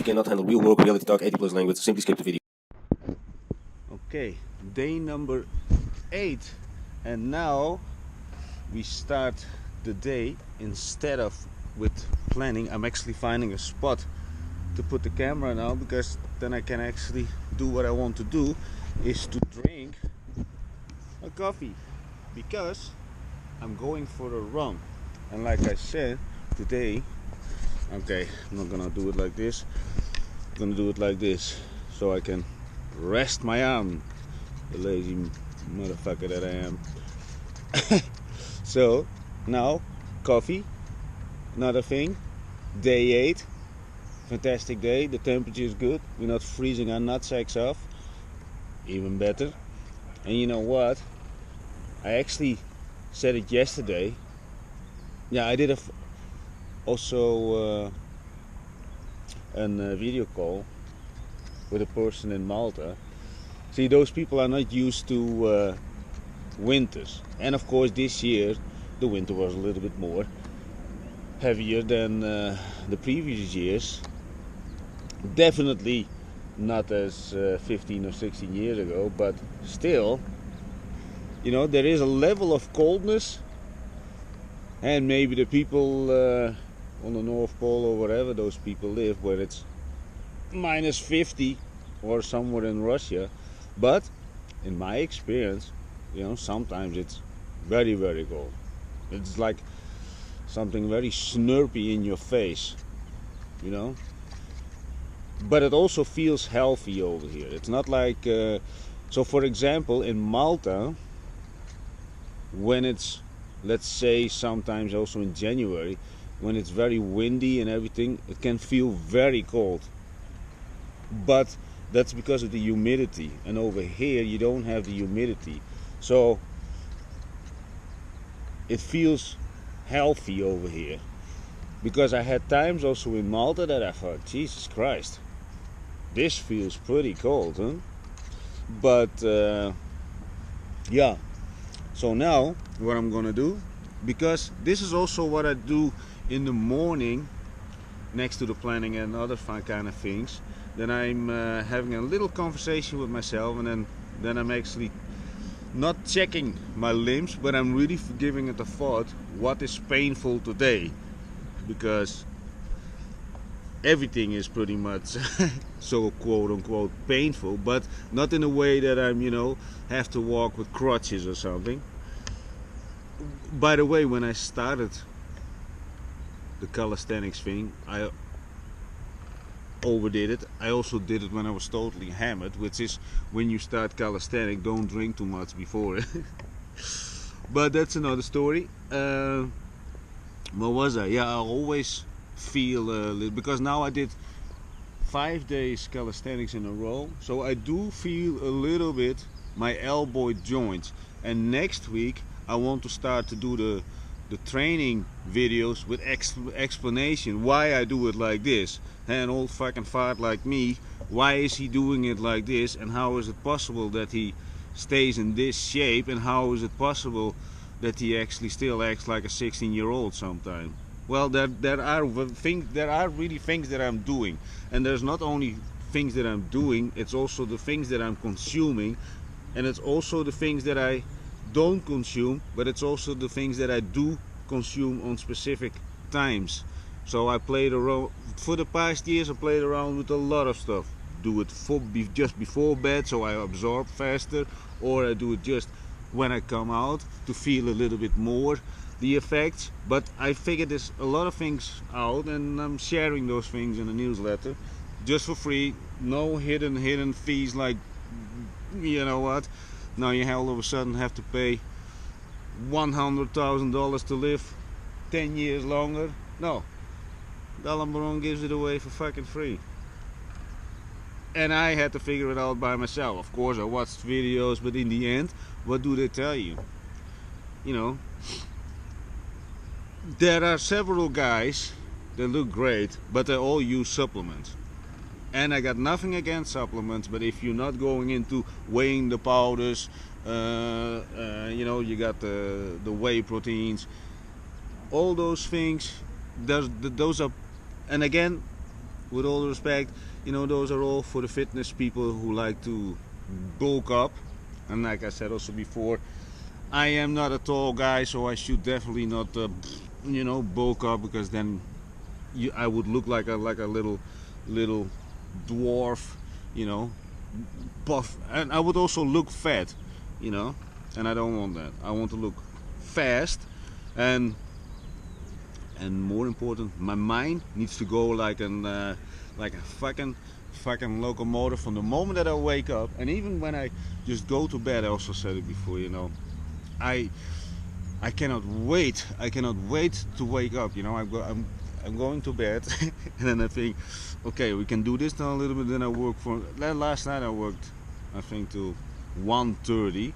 you cannot handle real work, reality talk, 80+ language, simply skip the video. Okay, day number 8, and now we start the day. Instead of with planning, I'm actually finding a spot to put the camera now, because then I can actually do what I want to do, is to drink a coffee, because I'm going for a run. And like I said, today, okay, I'm not gonna do it like this, I'm gonna do it like this, so I can rest my arm, the lazy motherfucker that I am. So now, coffee, another thing, day 8, fantastic day, the temperature is good, we're not freezing our nutsacks off, even better. And you know what, I actually said it yesterday, yeah, I did also a video call with a person in Malta. See, those people are not used to winters, and of course this year the winter was a little bit more heavier than the previous years. Definitely not as 15 or 16 years ago, but still, you know, there is a level of coldness, and maybe the people on the North Pole or wherever those people live, where it's minus 50 or somewhere in Russia, but in my experience, you know, sometimes it's very, very cold. It's like something very snurpy in your face, you know. But it also feels healthy over here. It's not like so for example in Malta, when it's, let's say, sometimes also in January, when it's very windy and everything, it can feel very cold, but that's because of the humidity, and over here you don't have the humidity, so it feels healthy over here. Because I had times also in Malta that I thought, Jesus Christ, this feels pretty cold, huh? But yeah, so now what I'm gonna do, because this is also what I do in the morning next to the planning and other fun kind of things, then I'm having a little conversation with myself, and then I'm actually not checking my limbs, but I'm really giving it a thought, what is painful today, because everything is pretty much so quote unquote painful, but not in a way that I'm, you know, have to walk with crutches or something. By the way, when I started the calisthenics thing, I overdid it. I also did it when I was totally hammered, which is when you start calisthenics, don't drink too much before. But that's another story. Where was I? Yeah, I always feel a little, because now I did 5 days calisthenics in a row, so I do feel a little bit my elbow joints. And next week I want to start to do the training videos with explanation why I do it like this. An old fucking fart like me, why is he doing it like this, and how is it possible that he stays in this shape, and how is it possible that he actually still acts like a 16-year-old sometimes. Well, there are really things that I'm doing, and there's not only things that I'm doing, it's also the things that I'm consuming, and it's also the things that I don't consume, but it's also the things that I do consume on specific times. So I played around for the past years. I played around with a lot of stuff. Do it just before bed, so I absorb faster, or I do it just when I come out to feel a little bit more the effects. But I figured there's a lot of things out, and I'm sharing those things in a newsletter just for free. No hidden fees, like, you know what, now you all of a sudden have to pay $100,000 to live 10 years longer. No, Dotcombaron gives it away for fucking free. And I had to figure it out by myself. Of course I watched videos, but in the end, what do they tell you? You know, there are several guys that look great, but they all use supplements. And I got nothing against supplements, but if you're not going into weighing the powders, you know, you got the whey proteins, all those things, those are, and again, with all respect, you know, those are all for the fitness people who like to bulk up. And like I said also before, I am not a tall guy, so I should definitely not, you know, bulk up, because then I would look like a little dwarf, you know, buff, and I would also look fat, you know, and I don't want that. I want to look fast, and more important, my mind needs to go like a fucking locomotive from the moment that I wake up, and even when I just go to bed. I also said it before, you know, I cannot wait. I cannot wait to wake up. You know, I'm going to bed, and then I think, okay, we can do this now a little bit. Then I work last night I worked, I think, till 1:30.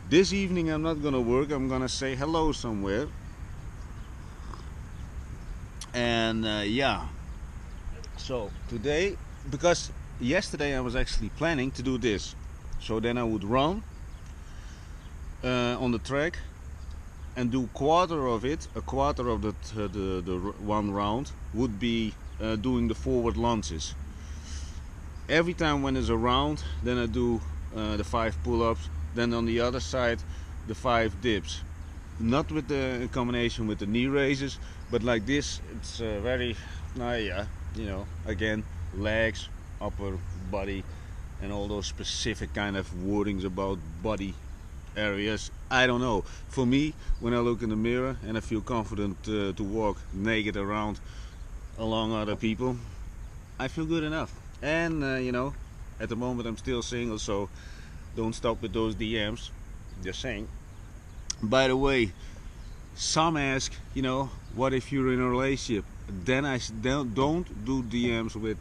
This evening I'm not gonna work. I'm gonna say hello somewhere. And yeah. So today, because yesterday I was actually planning to do this. So then I would run on the track and do a quarter of the one round would be doing the forward lunges. Every time when there's a round, then I do the 5 pull-ups, then on the other side the 5 dips. Not with the combination with the knee raises, but like this. It's very, yeah, you know, again, legs, upper body, and all those specific kind of wordings about body areas. I don't know. For me, when I look in the mirror and I feel confident to walk naked around along other people, I feel good enough. And you know, at the moment I'm still single, so don't stop with those DMs. Just saying. By the way, some ask, you know, what if you're in a relationship? Then I don't do DMs with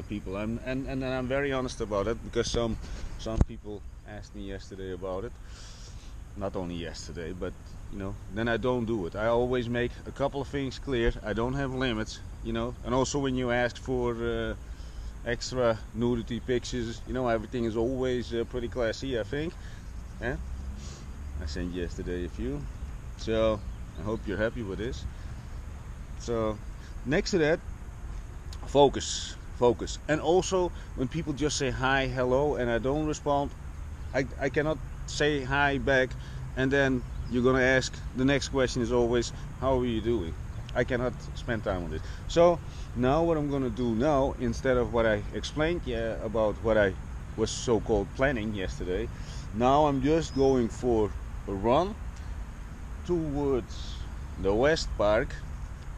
people. And I'm very honest about it, because some people asked me yesterday about it. Not only yesterday, but you know, then I don't do it. I always make a couple of things clear. I don't have limits, you know. And also when you ask for extra nudity pictures, you know, everything is always pretty classy, I think. Yeah? I sent yesterday a few, so I hope you're happy with this. So next to that, focus. And also when people just say hi, hello, and I don't respond, I cannot say hi back, and then you're gonna ask, the next question is always, how are you doing? I cannot spend time on this. So now what I'm gonna do now, instead of what I explained about what I was so-called planning yesterday, now I'm just going for a run towards the West Park.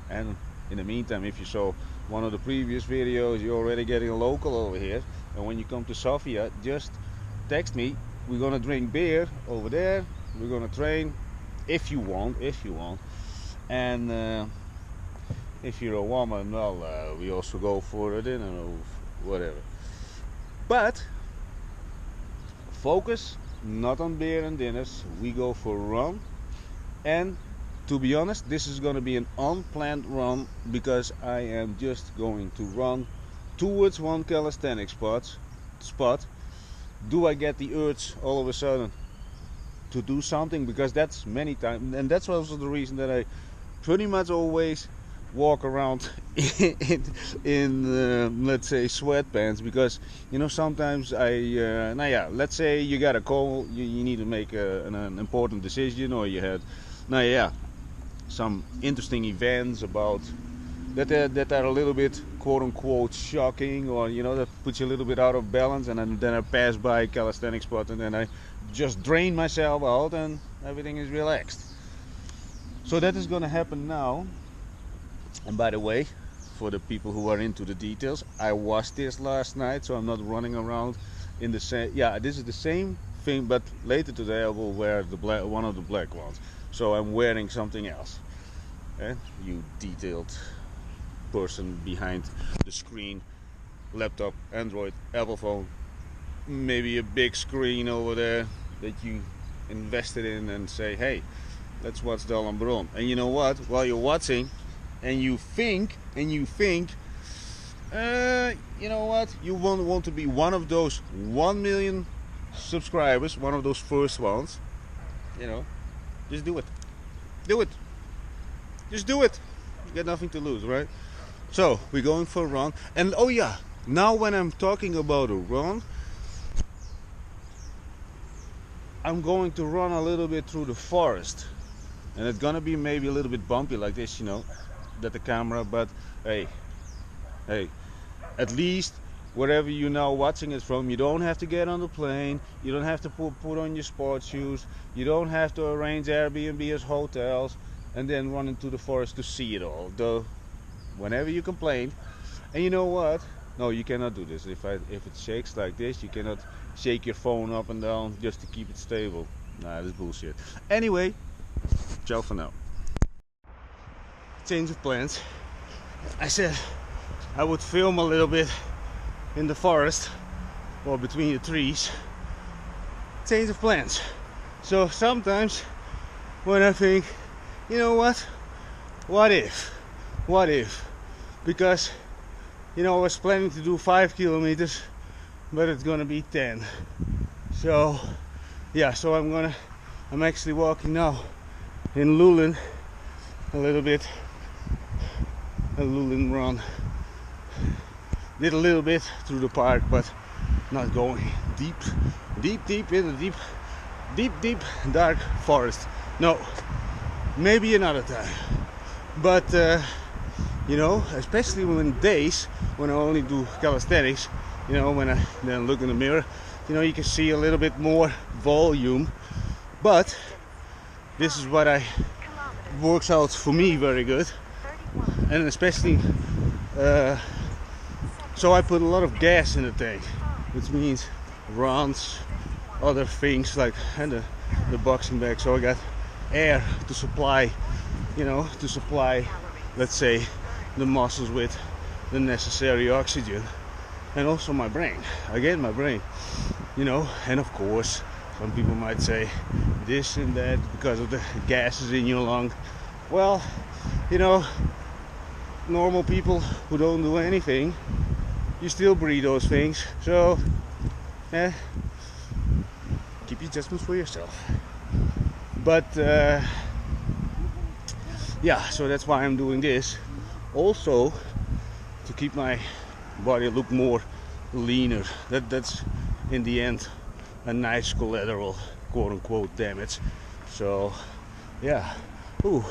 And in the meantime, if you saw one of the previous videos, you're already getting a local over here. And when you come to Sofia, just text me. We're gonna drink beer over there. We're gonna train if you want. And if you're a woman, well, we also go for a dinner or whatever. But focus not on beer and dinners. We go for a run. And to be honest, this is going to be an unplanned run, because I am just going to run towards one calisthenics spot. Do I get the urge all of a sudden to do something? Because that's many times, and that's also the reason that I pretty much always walk around in let's say sweatpants, because you know, sometimes let's say you got a call, you need to make an important decision, or you had some interesting events about that are a little bit quote-unquote shocking, or you know, that puts you a little bit out of balance, and then I pass by a calisthenics spot, and then I just drain myself out and everything is relaxed. So that is going to happen now. And by the way, for the people who are into the details, I washed this last night, so I'm not running around in the same. Yeah, this is the same thing, but later today I will wear one of the black ones. So I'm wearing something else. You detailed person behind the screen, laptop, Android, Apple phone, maybe a big screen over there that you invested in, and say, hey, let's watch dotcombaron. And you know what? While you're watching, and you think, you know what? You want to be one of those 1 million subscribers, one of those first ones. You know, just do it. Just do it. You got nothing to lose, right? So we're going for a run, and oh yeah, now when I'm talking about a run, I'm going to run a little bit through the forest, and it's gonna be maybe a little bit bumpy like this, you know, that the camera, but hey, at least wherever you're now watching it from, you don't have to get on the plane, you don't have to put on your sports shoes, you don't have to arrange Airbnb as hotels and then run into the forest to see it all. Though whenever you complain, and you know what, no, you cannot do this. If it shakes like this, you cannot shake your phone up and down just to keep it stable. Nah, that's bullshit. Anyway, ciao for now. Change of plans. I said I would film a little bit in the forest or between the trees. Change of plans. So sometimes when I think, you know what if, because you know I was planning to do 5 kilometers, but it's gonna be 10. So yeah, so I'm actually walking now in Lulin a little bit, a Lulin run. Did a little bit through the park, but not going deep in the deep dark forest. No, maybe another time. But you know, especially when days when I only do calisthenics, you know, when I then look in the mirror, you know, you can see a little bit more volume. But this is what works out for me very good, and especially so I put a lot of gas in the tank, which means runs, other things like, and the boxing bag. So I got air to supply, you know, let's say, the muscles with the necessary oxygen, and also my brain. Again, my brain, you know. And of course, some people might say this and that because of the gases in your lung. Well, you know, normal people who don't do anything, you still breathe those things. So keep your judgments for yourself. But yeah, so that's why I'm doing this. Also to keep my body look more leaner. That's in the end a nice collateral, quote unquote, damage. So yeah. Ooh,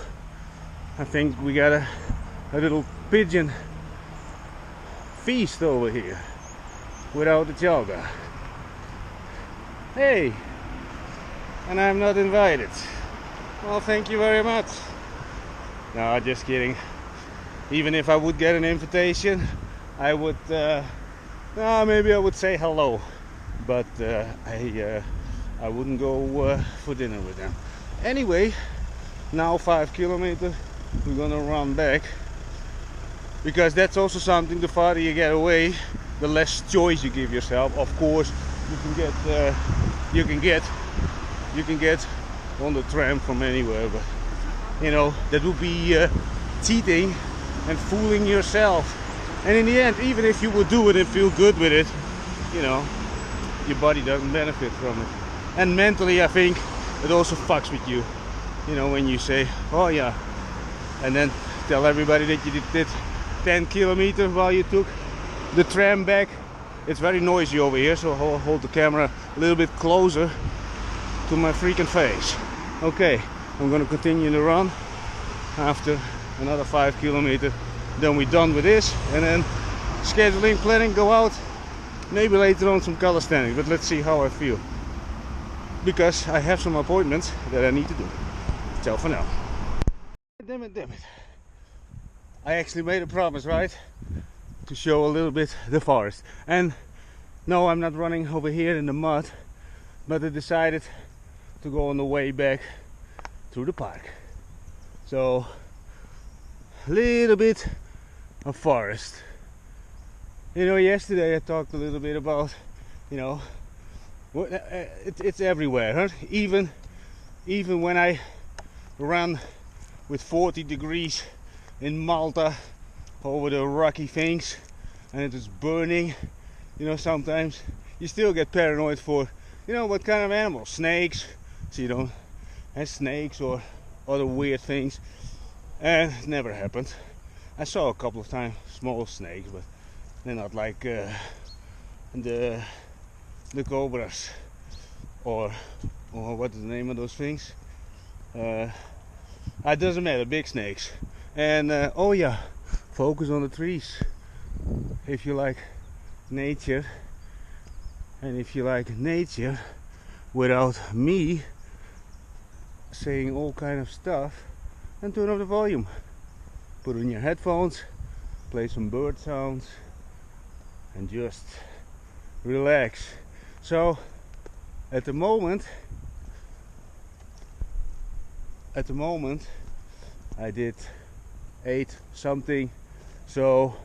I think we got a little pigeon feast over here without the yoga. Hey, and I'm not invited. Well, thank you very much. No, just kidding. Even if I would get an invitation, I would maybe I would say hello, but I wouldn't go for dinner with them. Anyway, now 5 kilometers, we're gonna run back, because that's also something. The farther you get away, the less choice you give yourself. Of course, you can get on the tram from anywhere, but you know, that would be cheating and fooling yourself. And in the end, even if you would do it and feel good with it, you know, your body doesn't benefit from it. And mentally, I think it also fucks with you. You know, when you say, oh yeah, and then tell everybody that you did 10 kilometers while you took the tram back. It's very noisy over here, so I'll hold the camera a little bit closer to my freaking face. Okay, I'm gonna continue the run after another 5 kilometers. Then we're done with this, and then scheduling, planning, go out, maybe later on some calisthenics, but let's see how I feel, because I have some appointments that I need to do. Ciao for now. Damn it. I actually made a promise, right? To show a little bit the forest. And no, I'm not running over here in the mud, but I decided to go on the way back through the park. So, a little bit of forest. You know, yesterday I talked a little bit about, you know, it's everywhere, huh? Even when I run with 40 degrees in Malta over the rocky things and it is burning, you know, sometimes you still get paranoid for, you know, what kind of animals, snakes, so you don't have snakes or other weird things, and it never happened. I saw a couple of times small snakes, but they're not like the cobras or what is the name of those things? It doesn't matter, big snakes. And oh yeah, focus on the trees if you like nature, and if you like nature without me saying all kind of stuff, then turn off the volume, put on your headphones, play some bird sounds, and just relax. So at the moment I ate something, so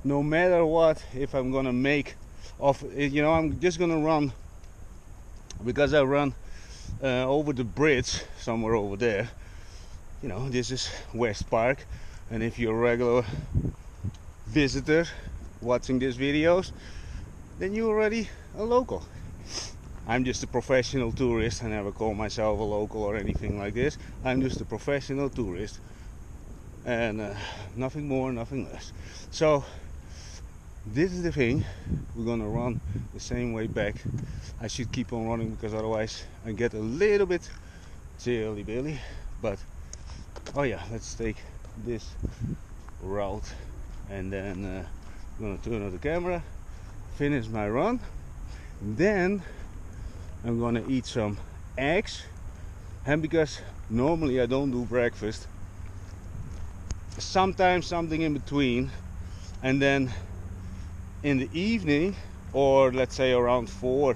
no matter what, if I'm gonna make off, you know, I'm just gonna run, because I run over the bridge somewhere over there. You know, this is West Park, and if you're a regular visitor watching these videos, then you're already a local. I'm just a professional tourist. I never call myself a local or anything like this. I'm just a professional tourist, and nothing more, nothing less. So this is the thing, we're gonna run the same way back. I should keep on running, because otherwise I get a little bit chilly billy. But oh yeah, let's take this route, and then I'm gonna turn on the camera, finish my run, then I'm gonna eat some eggs. And because normally I don't do breakfast, sometimes something in between, and then in the evening, or let's say around 4,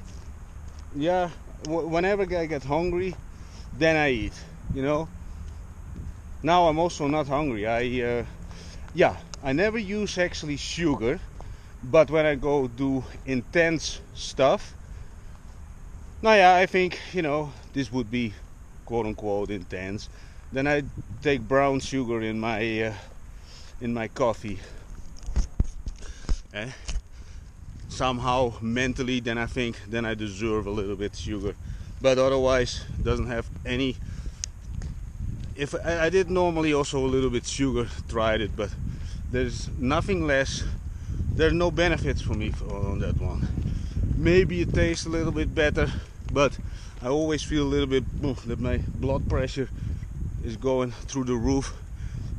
yeah, whenever I get hungry, then I eat, you know. Now I'm also not hungry. I never use actually sugar, but when I go do intense stuff, now yeah, I think, you know, this would be quote unquote intense, then I take brown sugar in my coffee. Somehow mentally, then I think, then I deserve a little bit sugar, but otherwise doesn't have any. If I did normally also a little bit sugar, tried it, but there's nothing less. There's no benefits for me on that one. Maybe it tastes a little bit better, but I always feel a little bit that my blood pressure is going through the roof,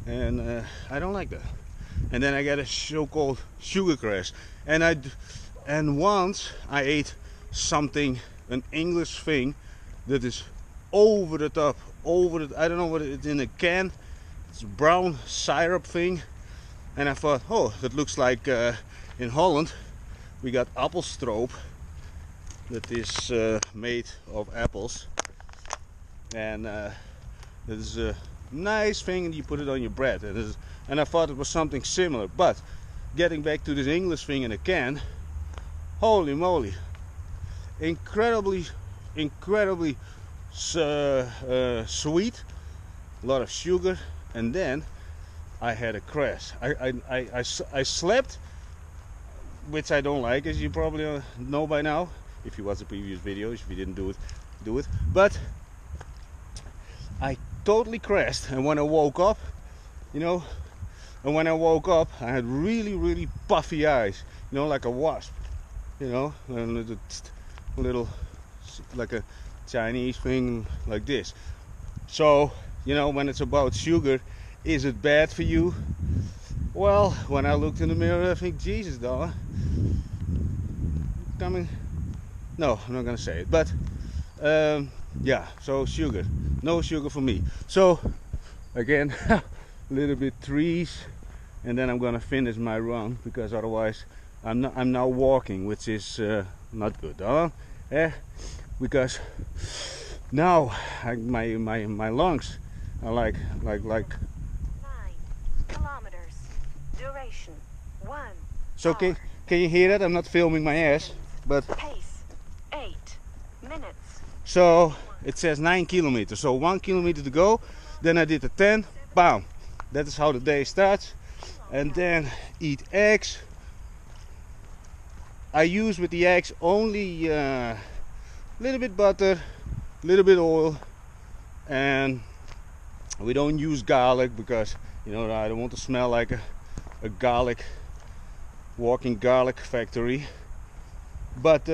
and I don't like that. And then I get a so-called sugar crash. And once I ate something, an English thing that is over the top, I don't know what it's in a can. It's a brown syrup thing, and I thought, oh, that looks like in Holland we got appelstroop that is made of apples, and that is a nice thing, and you put it on your bread, and I thought it was something similar. But getting back to this English thing in a can, holy moly, incredibly sweet, a lot of sugar. And then I had a crash. I slept, which I don't like, as you probably know by now if you watched the previous videos. If you didn't do it. But I totally crashed, and when I woke up, you know, I had really puffy eyes, you know, like a wasp, you know, and a little like a Chinese thing like this. So, you know, when it's about sugar, is it bad for you? Well, when I looked in the mirror, I think, Jesus, dog, coming. No, I'm not gonna say it, but yeah. So sugar, no sugar for me. So again, a little bit trees, and then I'm gonna finish my run, because otherwise I'm now walking, which is not good, because now my lungs are like 9 kilometers. Duration 1. So can you hear that? I'm not filming my ass, but Pace 8 minutes. so it says 9 kilometers. So 1 kilometer to go. Then I did a 10. Bam. That is how the day starts. And then eat eggs. I use with the eggs only a little bit butter, a little bit oil, and we don't use garlic because, you know, I don't want to smell like a walking garlic factory. But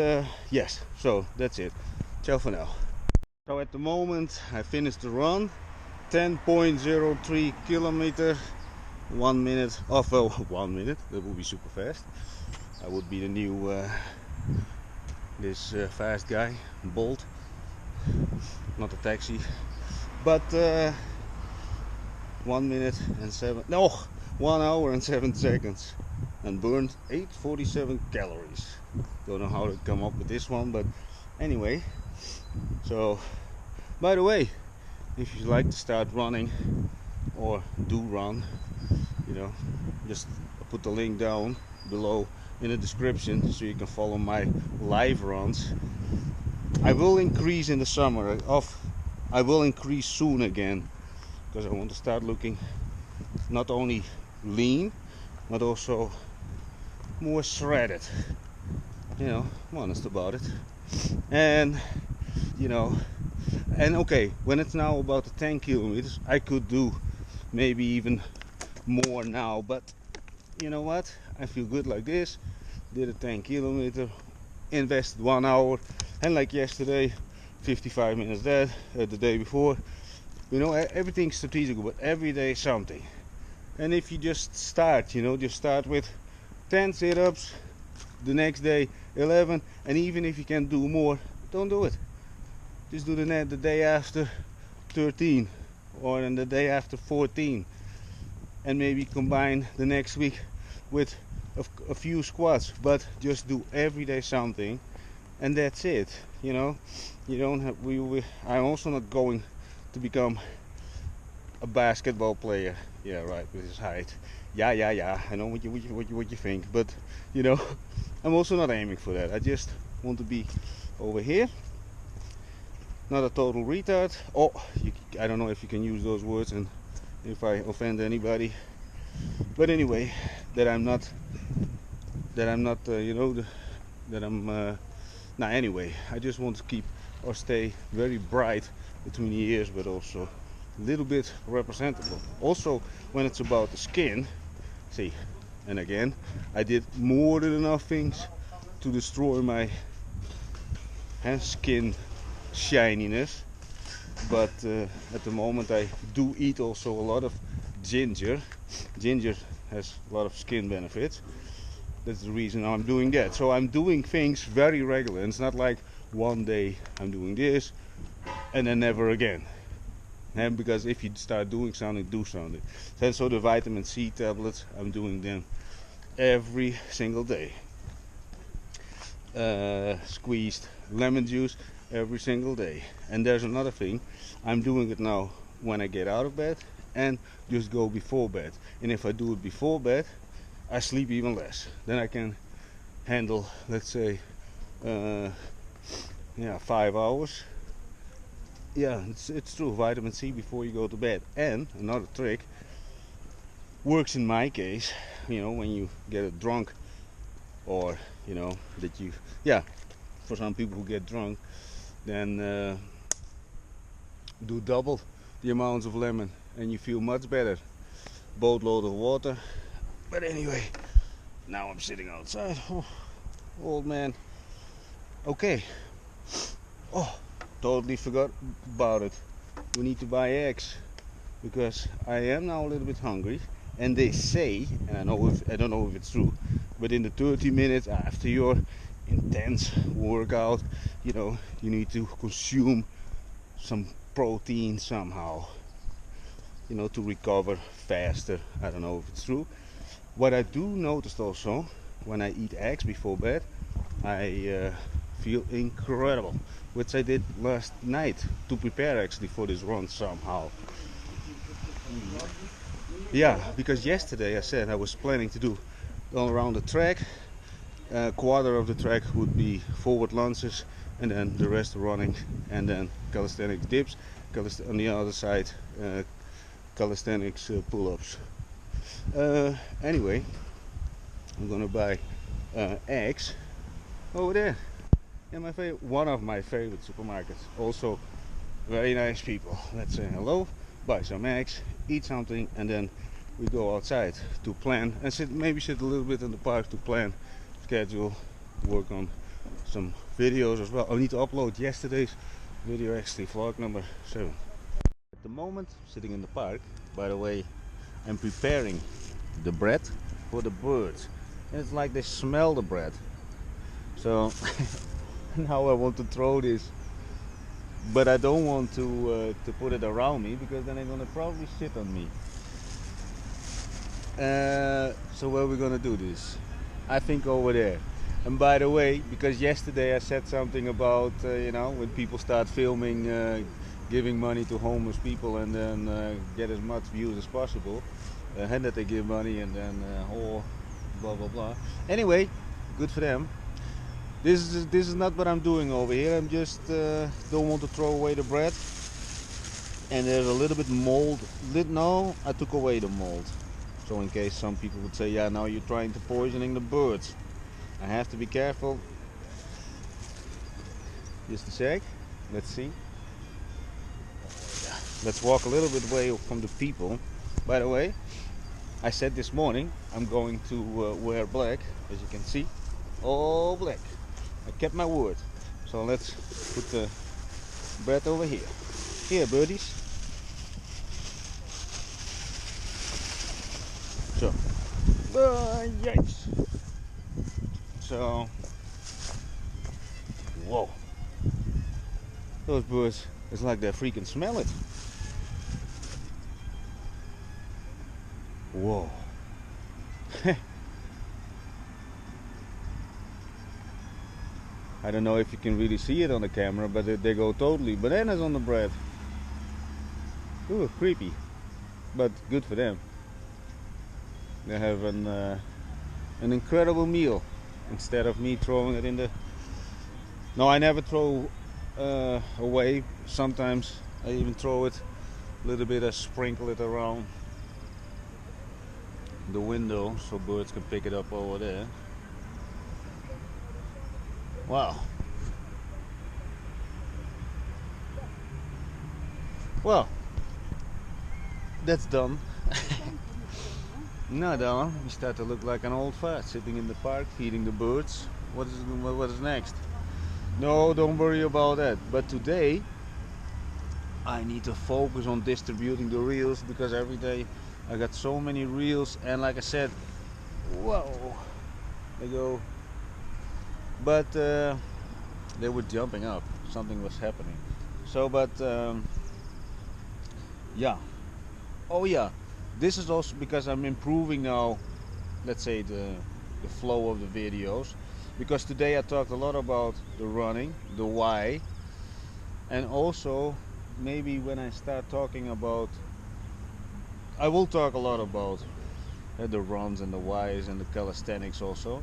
yes, so that's it. Ciao for now. So at the moment I finished the run, 10.03 kilometer, 1 minute. Oh well, 1 minute. That would be super fast. I would be the new this fast guy, Bolt. Not a taxi, but 1 minute and 1 hour and 7 seconds, and burned 847 calories. Don't know how to come up with this one, but anyway. So, by the way, if you like to start running or do run, you know, just put the link down below in the description so you can follow my live runs. I will increase in the summer. I will increase soon again, because I want to start looking not only lean but also more shredded. You know, I'm honest about it. And you know, and okay, when it's now about the 10 kilometers, I could do maybe even more now, but you know what, I feel good like this. Did a 10 kilometer, invested 1 hour, and like yesterday 55 minutes dead, the day before. You know, everything's strategic, but every day something. And if you just start, you know, just start with 10 sit-ups, the next day 11, and even if you can do more, don't do it. Just do the day after 13, or in the day after 14, and maybe combine the next week with a few squats, but just do every day something, and that's it. You know, you don't have. I'm also not going to become a basketball player. Yeah, right, with his height. Yeah. I know what you think, but you know, I'm also not aiming for that. I just want to be over here. Not a total retard. Oh, I don't know if you can use those words and if I offend anybody. But anyway, that I'm not. You know, that I'm. Nah, anyway, I just want to keep or stay very bright between the ears, but also a little bit representable. Also, when it's about the skin, see, and again, I did more than enough things to destroy my skin shininess, but at the moment I do eat also a lot of ginger. Ginger has a lot of skin benefits. That's the reason I'm doing that. So I'm doing things very regular. It's not like one day I'm doing this and then never again. And because if you start doing something, do something. And so the vitamin C tablets, I'm doing them every single day. Squeezed lemon juice every single day. And there's another thing, I'm doing it now when I get out of bed and just go before bed. And if I do it before bed, I sleep even less. Then I can handle, let's say, 5 hours. Yeah, it's true. Vitamin C before you go to bed. And another trick works in my case. You know, when you get drunk, or you know that you, for some people who get drunk, then do double the amounts of lemon, and you feel much better. Boatload of water. But anyway, now I'm sitting outside. Oh, old man. Okay. Oh, totally forgot about it. We need to buy eggs, because I am now a little bit hungry. And they say, and I don't know if it's true, but in the 30 minutes after your intense workout, you know, you need to consume some protein somehow, you know, to recover faster. I don't know if it's true. What I do notice also, when I eat eggs before bed, I feel incredible, which I did last night to prepare actually for this run somehow. Yeah, because yesterday I said I was planning to do all around the track. A quarter of the track would be forward lunges, and then the rest running, and then calisthenics dips. On the other side, calisthenics pull-ups. Anyway, I'm gonna buy eggs over there. Yeah, one of my favorite supermarkets. Also, very nice people. Let's say hello, buy some eggs, eat something, and then we go outside to plan and maybe sit a little bit in the park to plan, schedule, work on some videos as well. I need to upload yesterday's video, actually vlog number 7. At the moment, sitting in the park. By the way, I'm preparing the bread for the birds, and it's like they smell the bread. So now I want to throw this, but I don't want to put it around me, because then they're gonna probably shit on me. So where are we gonna do this? I think over there. And by the way, because yesterday I said something about you know, when people start filming giving money to homeless people and then get as much views as possible, and that they give money and then oh, blah blah blah. Anyway, good for them. This is not what I'm doing over here. I'm just don't want to throw away the bread, and there's a little bit mold. No, I took away the mold. So in case some people would say, yeah, now you're trying to poisoning the birds, I have to be careful. Just a sec. Let's see. Let's walk a little bit away from the people. By the way, I said this morning I'm going to wear black, as you can see, all black. I kept my word. So let's put the bread over here. Here, birdies. So, yikes. So, whoa. Those birds, it's like they freaking smell it. Whoa. I don't know if you can really see it on the camera, but they go totally bananas on the bread. Ooh, creepy, but good for them. They have an incredible meal instead of me throwing it in the... No, I never throw away. Sometimes I even throw it a little bit, I sprinkle it around the window so birds can pick it up over there. Wow. Well, that's done. Now done. We start to look like an old fart sitting in the park feeding the birds. What is next? No, don't worry about that. But today I need to focus on distributing the reels, because every day I got so many reels, and like I said, whoa, they go. But they were jumping up. Something was happening. So, but yeah. Oh yeah. This is also because I'm improving now, let's say, the flow of the videos. Because today I talked a lot about the running, the why, and also maybe when I start talking about, I will talk a lot about the runs and the whys and the calisthenics also.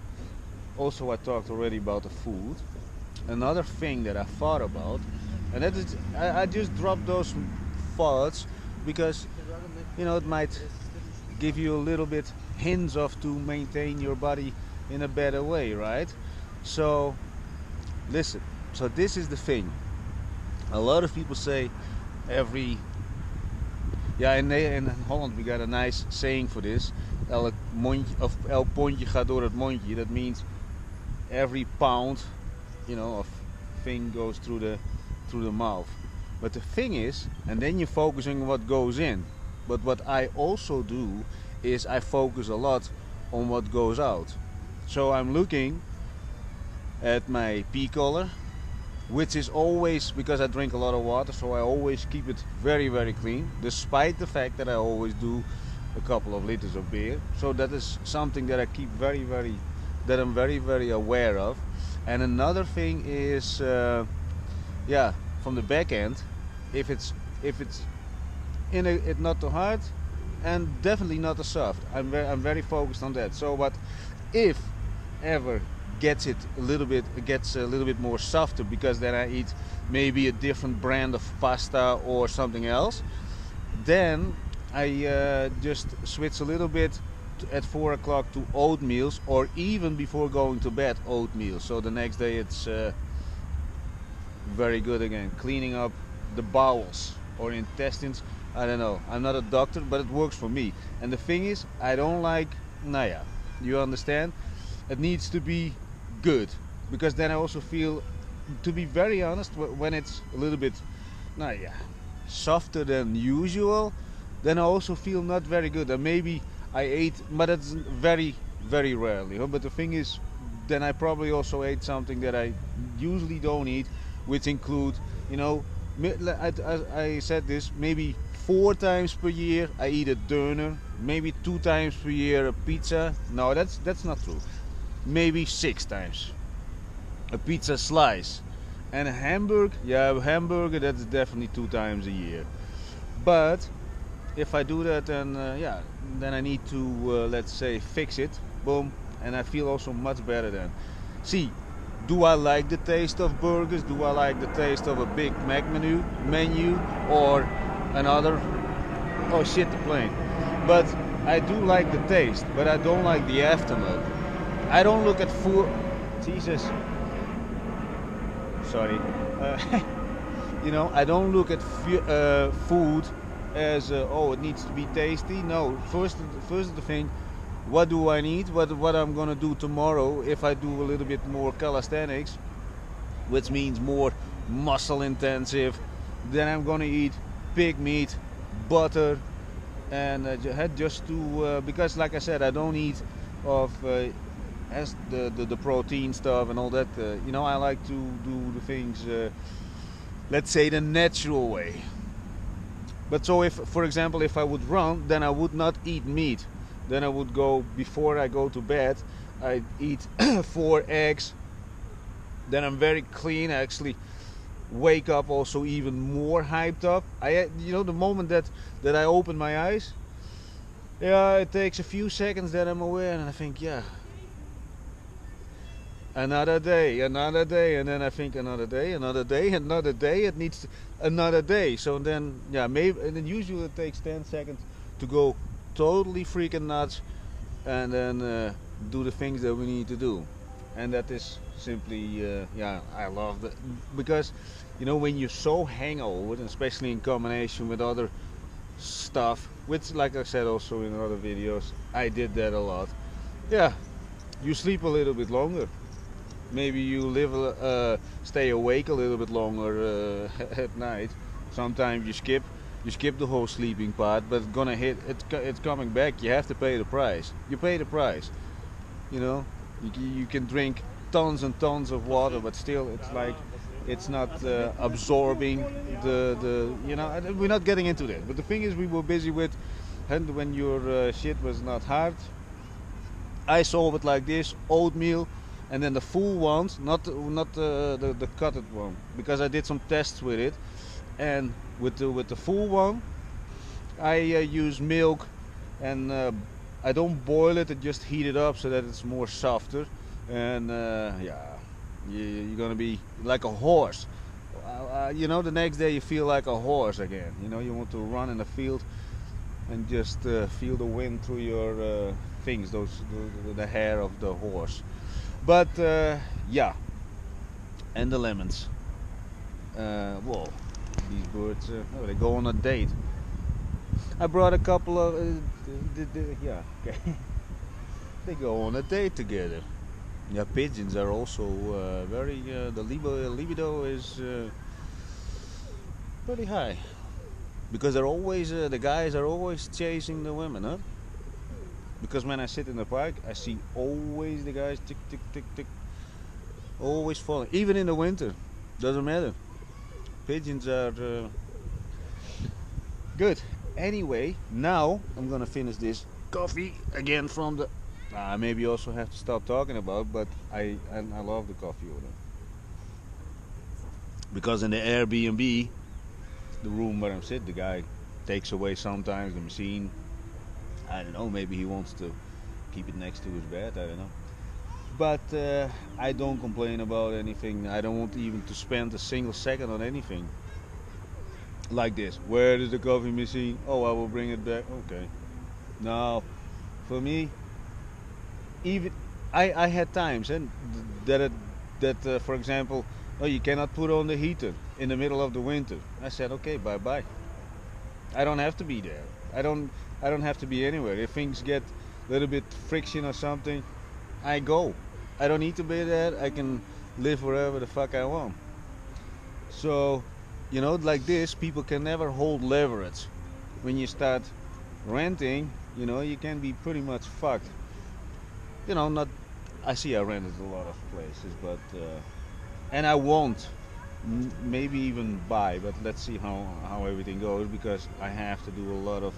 Also, I talked already about the food. Another thing that I thought about, and that is, I just dropped those thoughts because, you know, it might give you a little bit hints of to maintain your body in a better way, right? So, listen. So this is the thing. A lot of people say in Holland we got a nice saying for this. El pondje gaat door het mondje. That means every pound, you know, of thing goes through the mouth. But the thing is, and then you're focusing on what goes in. But what I also do is I focus a lot on what goes out. So I'm looking at my pee collar, which is always, because I drink a lot of water, so I always keep it very, very clean, despite the fact that I always do a couple of liters of beer. So that is something that I keep very, very aware of. And another thing is, yeah, from the back end, if it's it not too hard, and definitely not too soft. I'm very focused on that. So, but if ever gets a little bit more softer, because then I eat maybe a different brand of pasta or something else, then I just switch a little bit at 4 o'clock to oatmeals, or even before going to bed oatmeal. So the next day it's very good again, cleaning up the bowels or intestines, I don't know. I'm not a doctor, but it works for me. And the thing is, I don't like, naya. You understand? It needs to be good, because then I also feel, to be very honest, when it's a little bit, naya, softer than usual, then I also feel not very good. And maybe I ate, but it's very, very rarely. But the thing is, then I probably also ate something that I usually don't eat, which include, you know, I said this, maybe 4 times per year I eat a doner, maybe 2 times per year a pizza. No, that's not true. Maybe 6 times a pizza slice, and a hamburger. Yeah, a hamburger, that's definitely 2 times a year. But if I do that, then yeah, then I need to let's say fix it. Boom, and I feel also much better then. See, do I like the taste of burgers? Do I like the taste of a Big Mac menu or another? Oh shit, the plane. But I do like the taste, but I don't like the aftermath. I don't look at food. Jesus. Sorry. You know, I don't look at food as oh, it needs to be tasty. No, first the thing, what do I need? What I'm gonna do tomorrow if I do a little bit more calisthenics, which means more muscle intensive. Then I'm gonna eat pig meat, butter, and just to because, like I said, I don't eat of as the protein stuff and all that. You know, I like to do the things, let's say, the natural way. But so if, for example, if I would run, then I would not eat meat. Then I would go, before I go to bed, I'd eat 4 eggs. Then I'm very clean. I actually wake up also even more hyped up. You know, the moment that I open my eyes, yeah, it takes a few seconds that I'm aware, and I think, yeah, another day, and then I think another day, it needs another day. So then, yeah, maybe, and then usually it takes 10 seconds to go totally freaking nuts, and then do the things that we need to do. And that is simply, yeah, I love that, because, you know, when you're so hangover, and especially in combination with other stuff, which, like I said also in other videos, I did that a lot. Yeah, you sleep a little bit longer. Maybe you stay awake a little bit longer at night. Sometimes you skip the whole sleeping part, but it's gonna hit. It's coming back. You have to pay the price. You pay the price. You know, you can drink tons and tons of water, but still, it's like it's not absorbing the. You know, we're not getting into that. But the thing is, we were busy with, and when your shit was not hard, I solve it like this: oatmeal. And then the full ones, not the cutted one, because I did some tests with it, and with the full one, I use milk, and I don't boil it; I just heat it up so that it's more softer, and yeah, you're gonna be like a horse. You know, the next day you feel like a horse again. You know, you want to run in the field and just feel the wind through your things, the hair of the horse. But yeah, and the lemons. Whoa, these birds, oh, they go on a date. I brought a couple of, yeah, okay. They go on a date together. Yeah, pigeons are also very, the libido is pretty high. Because they're always, the guys are always chasing the women, huh? Because when I sit in the park, I see always the guys tick, tick, tick, tick, always falling. Even in the winter, doesn't matter. Pigeons are good. Anyway, now I'm gonna finish this coffee again from the. Maybe also have to stop talking about, but I love the coffee order. Because in the Airbnb, the room where I'm sitting, the guy takes away sometimes the machine. I don't know, maybe he wants to keep it next to his bed, I don't know. But I don't complain about anything. I don't want even to spend a single second on anything. Like this, where is the coffee machine? Oh, I will bring it back, okay. No, for me, even, I had times that for example, oh, you cannot put on the heater in the middle of the winter. I said, okay, bye-bye. I don't have to be there. I don't have to be anywhere. If things get a little bit friction or something, I go. I don't need to be there. I can live wherever the fuck I want. So, you know, like this, people can never hold leverage. When you start renting, you know, you can be pretty much fucked. You know, not. I see I rented a lot of places, but and I won't. Maybe even buy, but let's see how everything goes, because I have to do a lot of.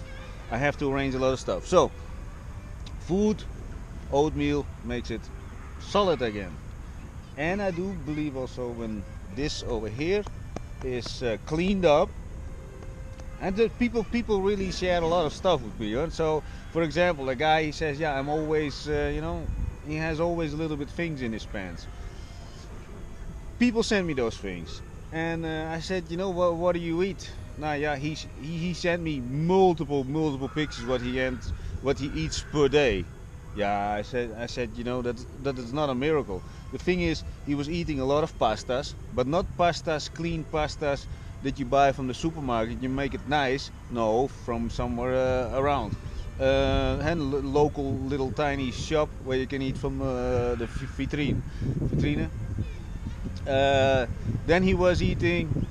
I have to arrange a lot of stuff. So, food, oatmeal makes it solid again. And I do believe also when this over here is cleaned up, and the people really share a lot of stuff with me. Huh? So, for example, a guy, he says, yeah, I'm always, you know, he has always a little bit things in his pants. People send me those things, and I said, you know, what do you eat? Nah, yeah, he sent me multiple pictures what he eats per day. Yeah, I said, you know, that is not a miracle. The thing is, he was eating a lot of pastas, but not pastas, clean pastas that you buy from the supermarket. You make it nice. No, from somewhere around. And local little tiny shop where you can eat from the vitrine. Then he was eating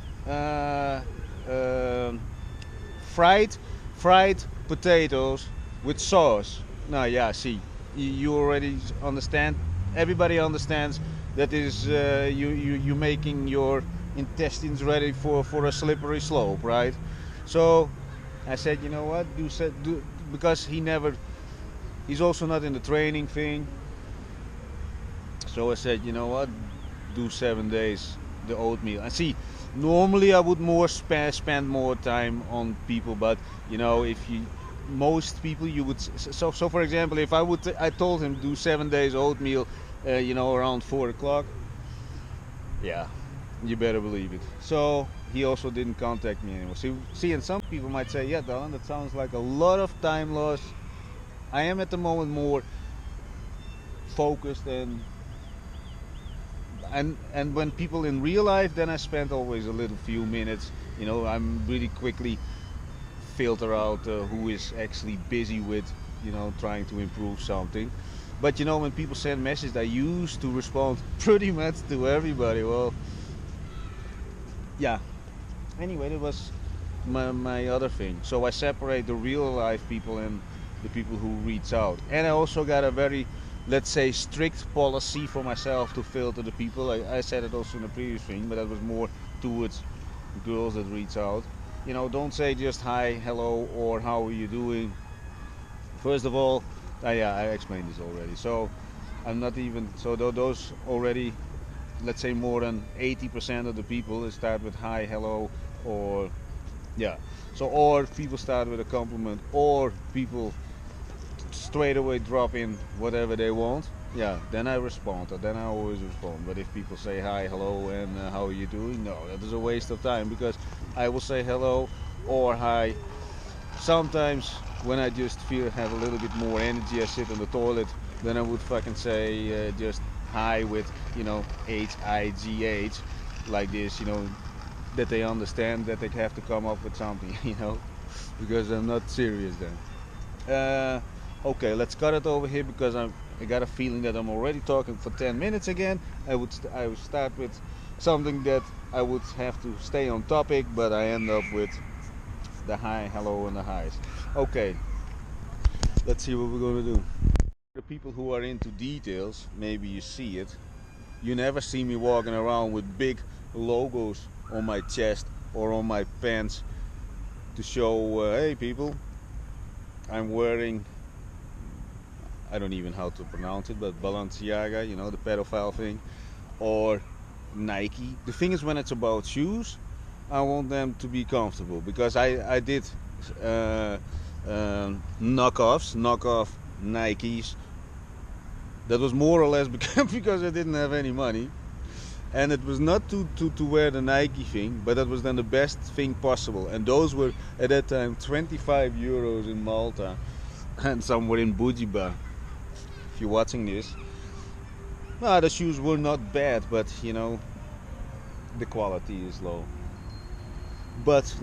fried potatoes with sauce. Now, yeah, see, you already understand. Everybody understands that is you making your intestines ready for a slippery slope, right? So I said, you know what, do because he's also not in the training thing. So I said, you know what, do 7 days the oatmeal. And see, normally I would spend more time on people, but you know, if you most people you would so for example, if I told him do 7 days oatmeal, you know, around 4 o'clock, yeah, you better believe it. So he also didn't contact me anymore. See, and some people might say, yeah, Dylan, that sounds like a lot of time loss. I am at the moment more focused and when people in real life, then I spend always a little few minutes. You know, I'm really quickly filter out who is actually busy with, you know, trying to improve something. But you know, when people send messages, I used to respond pretty much to everybody. Well, yeah. Anyway, that was my other thing. So I separate the real life people and the people who reach out. And I also got a very, let's say, strict policy for myself to filter the people. I said it also in the previous thing, but that was more towards girls that reach out. You know, don't say just hi, hello, or how are you doing. First of all, yeah, I explained this already. So I'm not even, so those already, let's say more than 80% of the people start with hi, hello, or yeah. So, or people start with a compliment, or people straight away drop in whatever they want. Yeah, then I respond, or then I always respond. But if people say hi, hello, and how are you doing? No, that is a waste of time, because I will say hello or hi. Sometimes when I just have a little bit more energy, I sit on the toilet, then I would fucking say just hi with, you know, HIGH, like this, you know, that they understand that they have to come up with something, you know, because I'm not serious then. Okay, let's cut it over here, because I got a feeling that I'm already talking for 10 minutes again. I would start with something that I would have to stay on topic, but I end up with the hi, hello, and the highs. Okay, let's see what we're gonna do. The people who are into details, maybe you see it. You never see me walking around with big logos on my chest or on my pants to show, hey people, I'm wearing, I don't even know how to pronounce it, but Balenciaga, you know, the pedophile thing, or Nike. The thing is, when it's about shoes, I want them to be comfortable, because I did knockoff Nikes. That was more or less because I didn't have any money, and it was not to wear the Nike thing, but that was then the best thing possible. And those were at that time 25 euros in Malta, and somewhere in Bujiba. If you're watching this, the shoes were not bad, but you know, the quality is low. but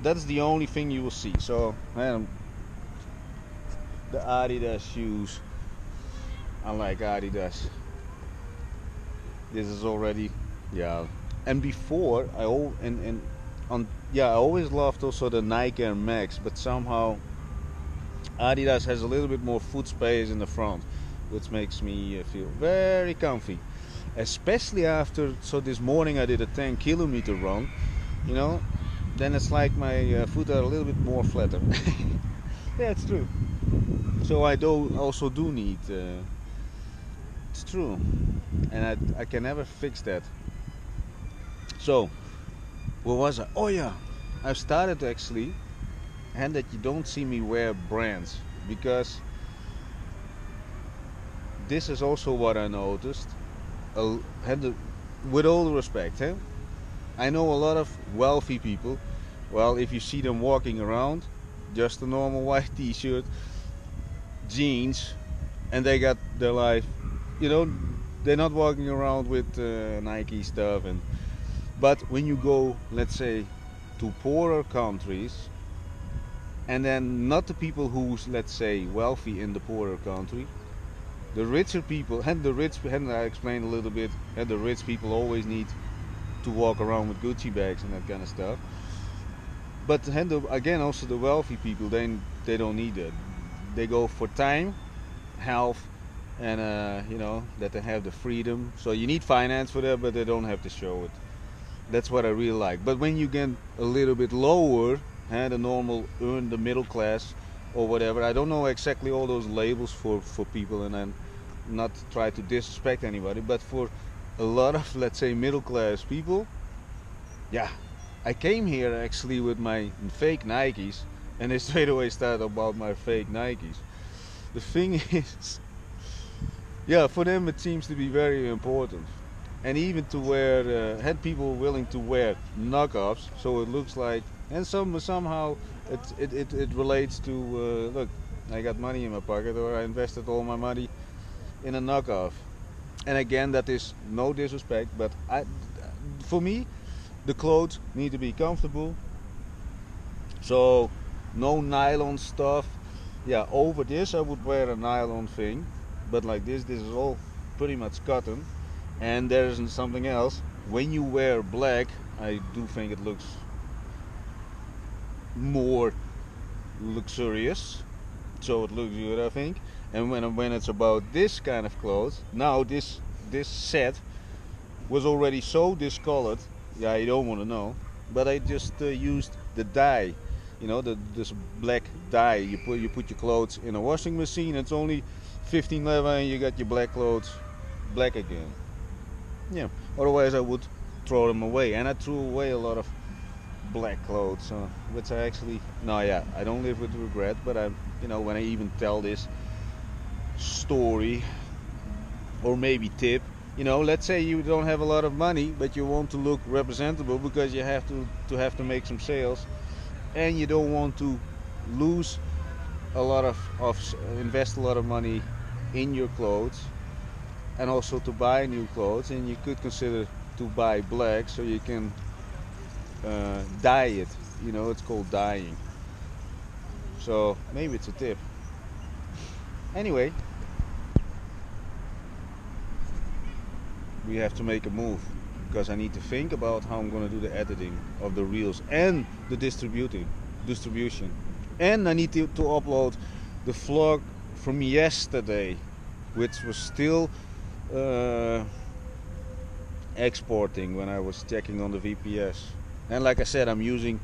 that's the only thing you will see. So man, the Adidas shoes, I like Adidas. This is already, yeah. And before I always loved also the Nike Air Max, but somehow Adidas has a little bit more foot space in the front, which makes me feel very comfy. Especially after, so this morning I did a 10-kilometer run, you know, then it's like my foot are a little bit more flatter. Yeah, it's true. So I also do need, it's true, and I can never fix that. So, where was I? Oh yeah, I've started actually, and that you don't see me wear brands, because this is also what I noticed. With all the respect, I know a lot of wealthy people. Well, if you see them walking around, just a normal white t-shirt, jeans, and they got their life, you know, they're not walking around with Nike stuff. But when you go, let's say, to poorer countries, and then not the people who's, let's say, wealthy in the poorer country, the richer people, and I explained a little bit, and the rich people always need to walk around with Gucci bags and that kind of stuff. But again, also the wealthy people, they don't need that. They go for time, health, and that they have the freedom. So you need finance for that, but they don't have to show it. That's what I really like. But when you get a little bit lower, the normal the middle class or whatever, I don't know exactly all those labels for people, and I'm not try to disrespect anybody, but for a lot of, let's say, middle class people, yeah, I came here actually with my fake Nikes, and they straight away started about my fake Nikes. The thing is, yeah, for them it seems to be very important, and even to wear had people willing to wear knockoffs, so it looks like, and somehow it relates to look, I got money in my pocket, or I invested all my money in a knockoff. And again, that is no disrespect, but for me, the clothes need to be comfortable. So no nylon stuff. Yeah, over this I would wear a nylon thing, but like this is all pretty much cotton. And there isn't something else. When you wear black, I do think it looks more luxurious, so it looks good, I think. And when it's about this kind of clothes, now this set was already so discolored. Yeah, I don't want to know, but I just used the dye, this black dye. You put your clothes in a washing machine. It's only 15 level, and you got your black clothes black again. Yeah. Otherwise, I would throw them away, and I threw away a lot of black clothes, which I actually I don't live with regret. But when I even tell this story, or maybe tip, let's say you don't have a lot of money, but you want to look representable because you have to make some sales, and you don't want to lose a lot of invest a lot of money in your clothes, and also to buy new clothes, and you could consider to buy black, so you can dye it. It's called dyeing. So maybe it's a tip. Anyway, we have to make a move, because I need to think about how I'm going to do the editing of the reels and the distribution. And I need to upload the vlog from yesterday, which was still exporting when I was checking on the VPS. And like I said, I'm using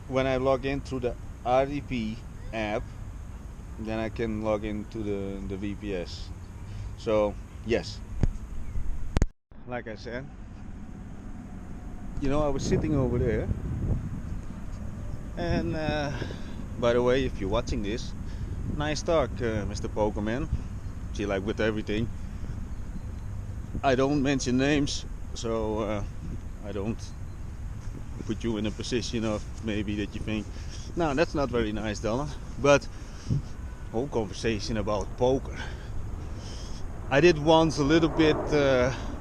when I log in through the RDP app, then I can log into the VPS. So yes, like I said, I was sitting over there, and by the way, if you're watching this, nice talk, Mr. Pokerman. See, like with everything, I don't mention names, so I don't put you in a position of maybe that you think, no, that's not very nice, Donna. But whole conversation about poker. I did once a little bit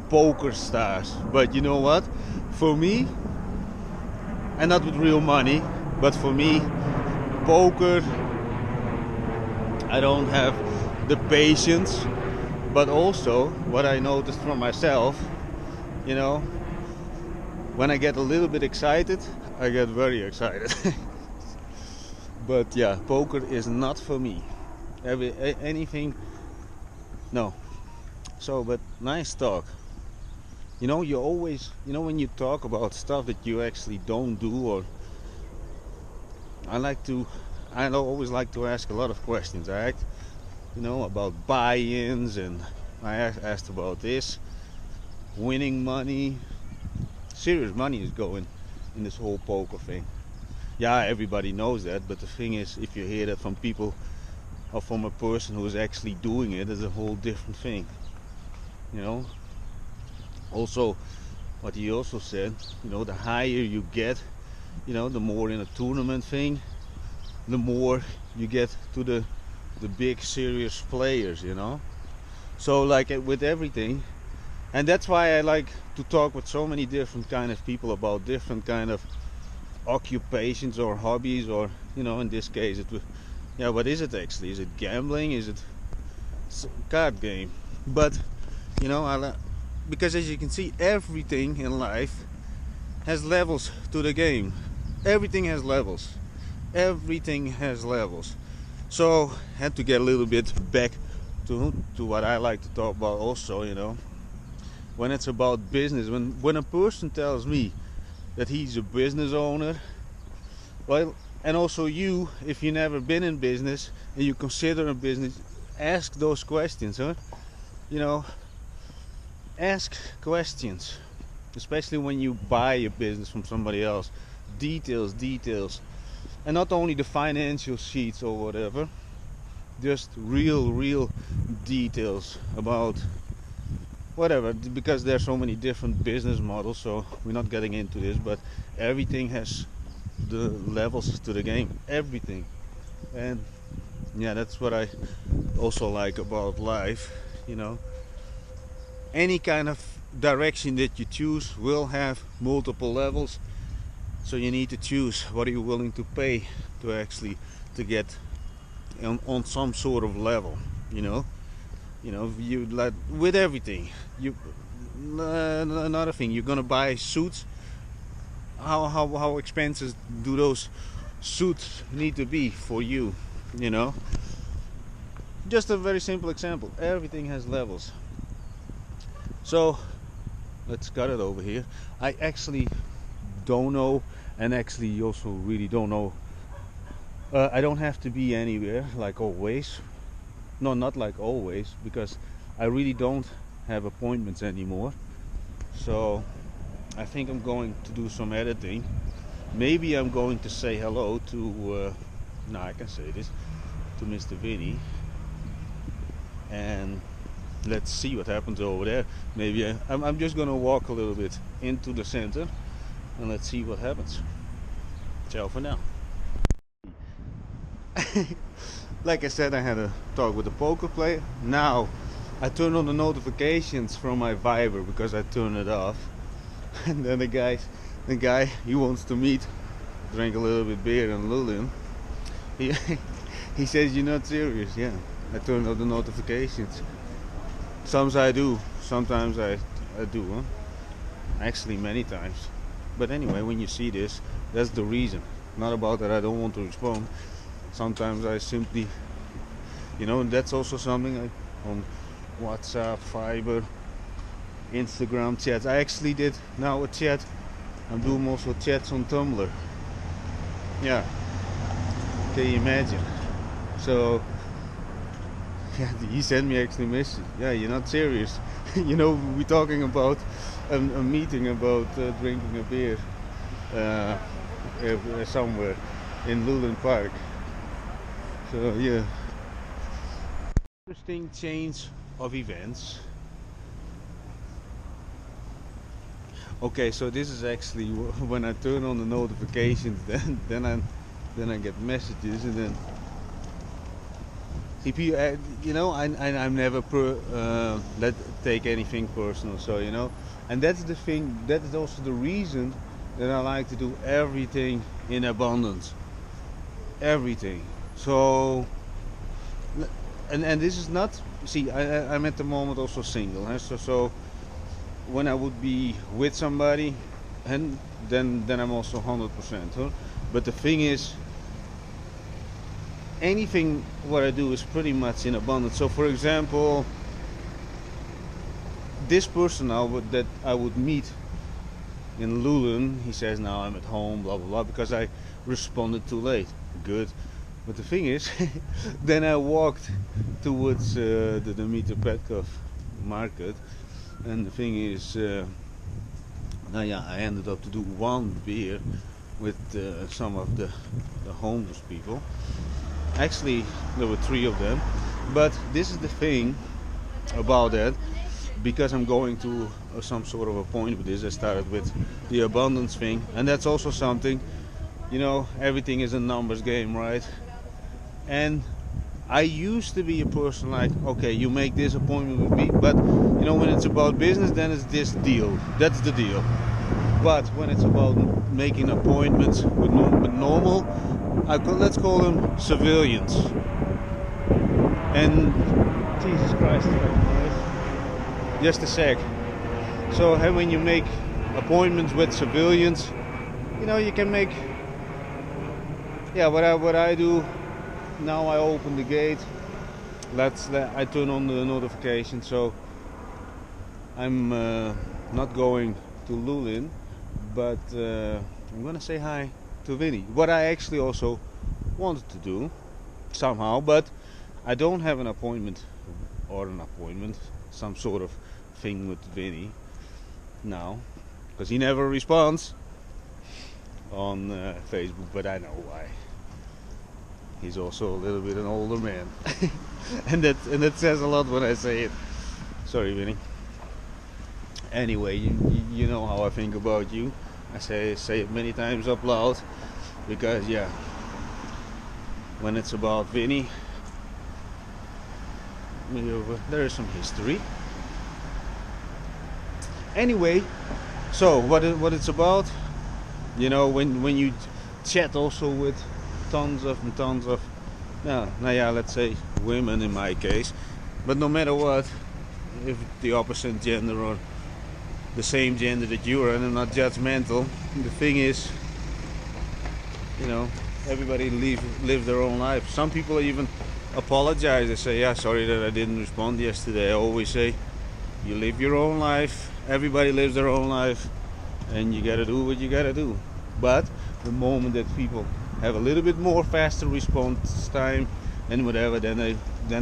poker stars, but you know what? for me, and not with real money, but for me, poker, I don't have the patience. But also, what I noticed from myself, you know, when I get a little bit excited, I get very excited. But yeah, poker is not for me. Anything, no. So, but nice talk. You know, you always, you know, when you talk about stuff that you actually don't do, or I always like to ask a lot of questions, right? You know, about buy-ins, and I asked about this, winning money. Serious money is going in this whole poker thing. Yeah, everybody knows that, but the thing is, if you hear that from people or from a person who is actually doing it, it's a whole different thing. You know. Also, what he also said, you know, the higher you get, you know, the more in a tournament thing, the more you get to the big serious players, you know. So like with everything, and that's why I like to talk with so many different kind of people about different kind of occupations or hobbies, or, you know, in this case yeah, what is it actually? Is it gambling? Is it card game? But, you know, because as you can see, everything in life has levels to the game. Everything has levels. Everything has levels. So I had to get a little bit back to what I like to talk about also, you know. When it's about business, when a person tells me that he's a business owner, well, and also you, if you've never been in business and you consider a business, ask those questions, huh? You know, ask questions, especially when you buy a business from somebody else. Details, and not only the financial sheets or whatever, just real details about whatever, because there's so many different business models, so we're not getting into this, but everything has the levels to the game, everything. And yeah, that's what I also like about life, you know. Any kind of direction that you choose will have multiple levels, so you need to choose what are you willing to pay to actually to get on some sort of level, you know. You know, you like with everything. You another thing, you're gonna buy suits. How expensive do those suits need to be for you? You know. Just a very simple example. Everything has levels. So let's cut it over here. I actually don't know, and actually also really don't know. I don't have to be anywhere like always. No, not like always, because I really don't have appointments anymore. So I think I'm going to do some editing. Maybe I'm going to say hello to, I can say this, to Mr. Vinny. And let's see what happens over there. Maybe I'm just gonna walk a little bit into the center and let's see what happens. Ciao for now. Like I said, I had a talk with a poker player. Now I turn on the notifications from my Viber because I turned it off. And then the guy he wants to meet, drink a little bit beer and Lulin. He says, "You're not serious." Yeah, I turned off the notifications. Sometimes I do, sometimes I do, huh? Actually many times. But anyway, when you see this, that's the reason. Not about that I don't want to respond. Sometimes I simply, you know, and that's also something on WhatsApp, Viber, Instagram chats. I actually did now a chat. I'm doing also chats on Tumblr. Yeah, can you imagine? So yeah, he sent me actually a message. Yeah, you're not serious. You know, we're talking about a meeting about drinking a beer somewhere in Lulen Park. So yeah, interesting change of events. Okay, so this is actually when I turn on the notifications. Then I get messages, and then if you I'm never let take anything personal, so and that's the thing, that is also the reason that I like to do everything in abundance, everything. So and this is not, see, I'm at the moment also single, huh? So when I would be with somebody, and then I'm also 100%, huh? But the thing is, anything what I do is pretty much in abundance. So for example, this person that I would meet in Lulun, he says now I'm at home, blah blah blah, because I responded too late. Good. But the thing is, then I walked towards the Dmitry Petkov market, and the thing is, I ended up to do one beer with some of the homeless people. Actually, there were 3 of them. But this is the thing about that, because I'm going to some sort of a point with this. I started with the abundance thing, and that's also something, everything is a numbers game, right? And I used to be a person like, okay, you make this appointment with me, but when it's about business, then it's this deal. That's the deal. But when it's about making appointments with normal, let's call them civilians. And Jesus Christ, just a sec. So when you make appointments with civilians, you can make, what I do now, I open the gate, I turn on the notification, so I'm not going to Lulin, but I'm gonna say hi to Vinny. What I actually also wanted to do somehow, but I don't have an appointment, some sort of thing with Vinny now, because he never responds on Facebook, but I know why. He's also a little bit an older man. and that says a lot when I say it. Sorry, Vinny. Anyway, you know how I think about you. I say it many times up loud, because when it's about Vinny, there is some history. Anyway, so what it's about, when you chat also with tons of let's say women in my case, but no matter what, if the opposite gender or the same gender that you are, and I'm not judgmental, the thing is, everybody live their own life. Some people even apologize. They say, sorry that I didn't respond yesterday. I always say, you live your own life, everybody lives their own life, and you gotta do what you gotta do. But the moment that people have a little bit more faster response time and whatever, then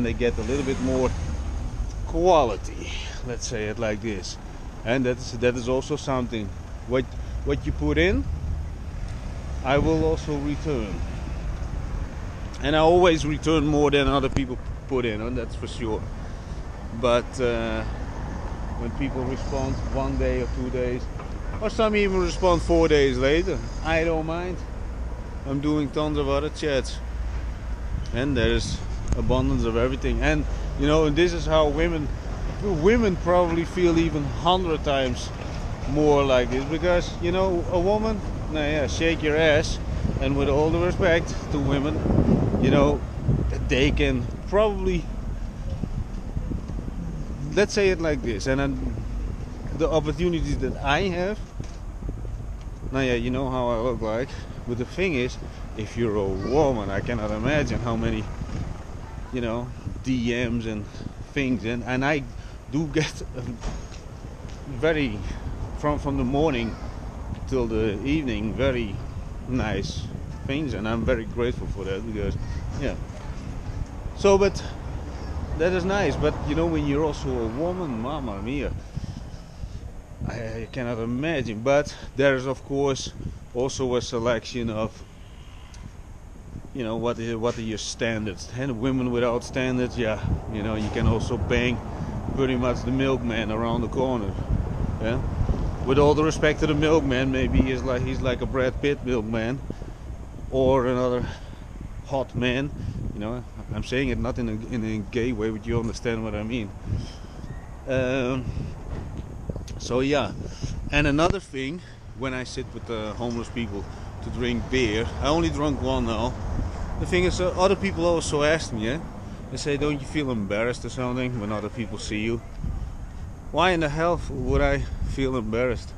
they get a little bit more quality, let's say it like this. And that is also something, what you put in, I will also return, and I always return more than other people put in, and that's for sure. But when people respond 1 day or 2 days, or some even respond 4 days later, I don't mind. I'm doing tons of other chats, and there's abundance of everything. And this is how women probably feel even 100 times more like this, because a woman, shake your ass, and with all the respect to women, they can probably, let's say it like this, and the opportunities that I have, you know how I look like. But the thing is, if you're a woman, I cannot imagine how many, DMs and things, and I do get very, from the morning till the evening, very nice things, and I'm very grateful for that, because, so, but that is nice. But when you're also a woman, mamma mia, I cannot imagine. But there's of course also a selection of, what are your standards, and women without standards, you can also bang pretty much the milkman around the corner. With all the respect to the milkman, maybe he's like a Brad Pitt milkman, or another hot man, You know, I'm saying it not in a gay way, but you understand what I mean. So yeah, and another thing, when I sit with the homeless people to drink beer, I only drunk one now. The thing is, other people also ask me, they say, don't you feel embarrassed or something when other people see you? Why in the hell would I feel embarrassed?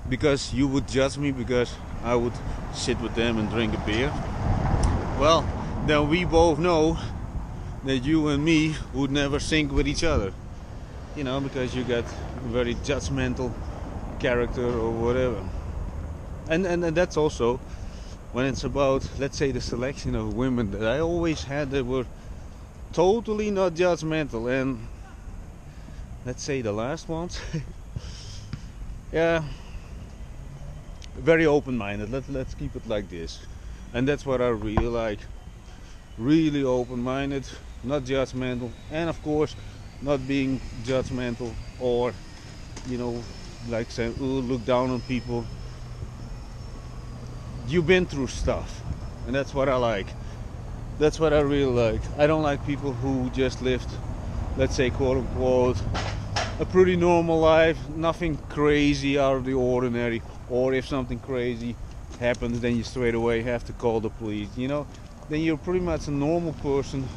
Because you would judge me because I would sit with them and drink a beer? Well, then we both know that you and me would never sync with each other. You know, because you got a very judgmental character or whatever. And that's also when it's about, let's say, the selection of women that I always had that were totally not judgmental. And let's say the last ones, yeah, very open-minded. Let's keep it like this. And that's what I really like. Really open-minded, not judgmental, and of course not being judgmental or, you know, like saying, ooh, look down on people. You've been through stuff, and that's what I like. That's what I really like. I don't like people who just lived, let's say, quote unquote, a pretty normal life, nothing crazy out of the ordinary, or if something crazy happens, then you straight away have to call the police, you know. Then you're pretty much a normal person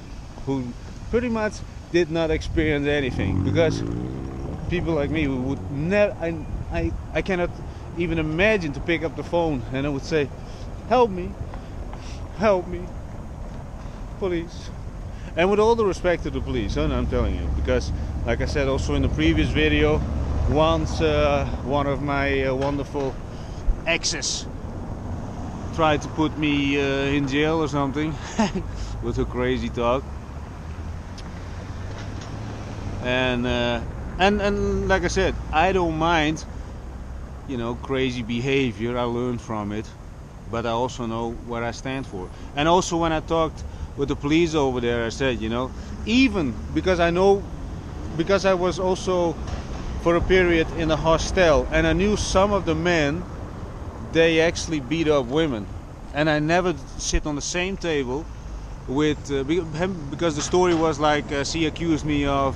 who pretty much did not experience anything, because people like me would never, I cannot even imagine to pick up the phone and I would say, help me, police. And with all the respect to the police, I'm telling you, because like I said also in the previous video, once one of my wonderful exes tried to put me in jail or something with her crazy talk. And like I said, I don't mind, you know, crazy behavior. I learned from it, but I also know what I stand for. And also when I talked with the police over there, I said, you know, even because I know, because I was also for a period in a hostel, and I knew some of the men, they actually beat up women, and I never sit on the same table with because the story was like she accused me of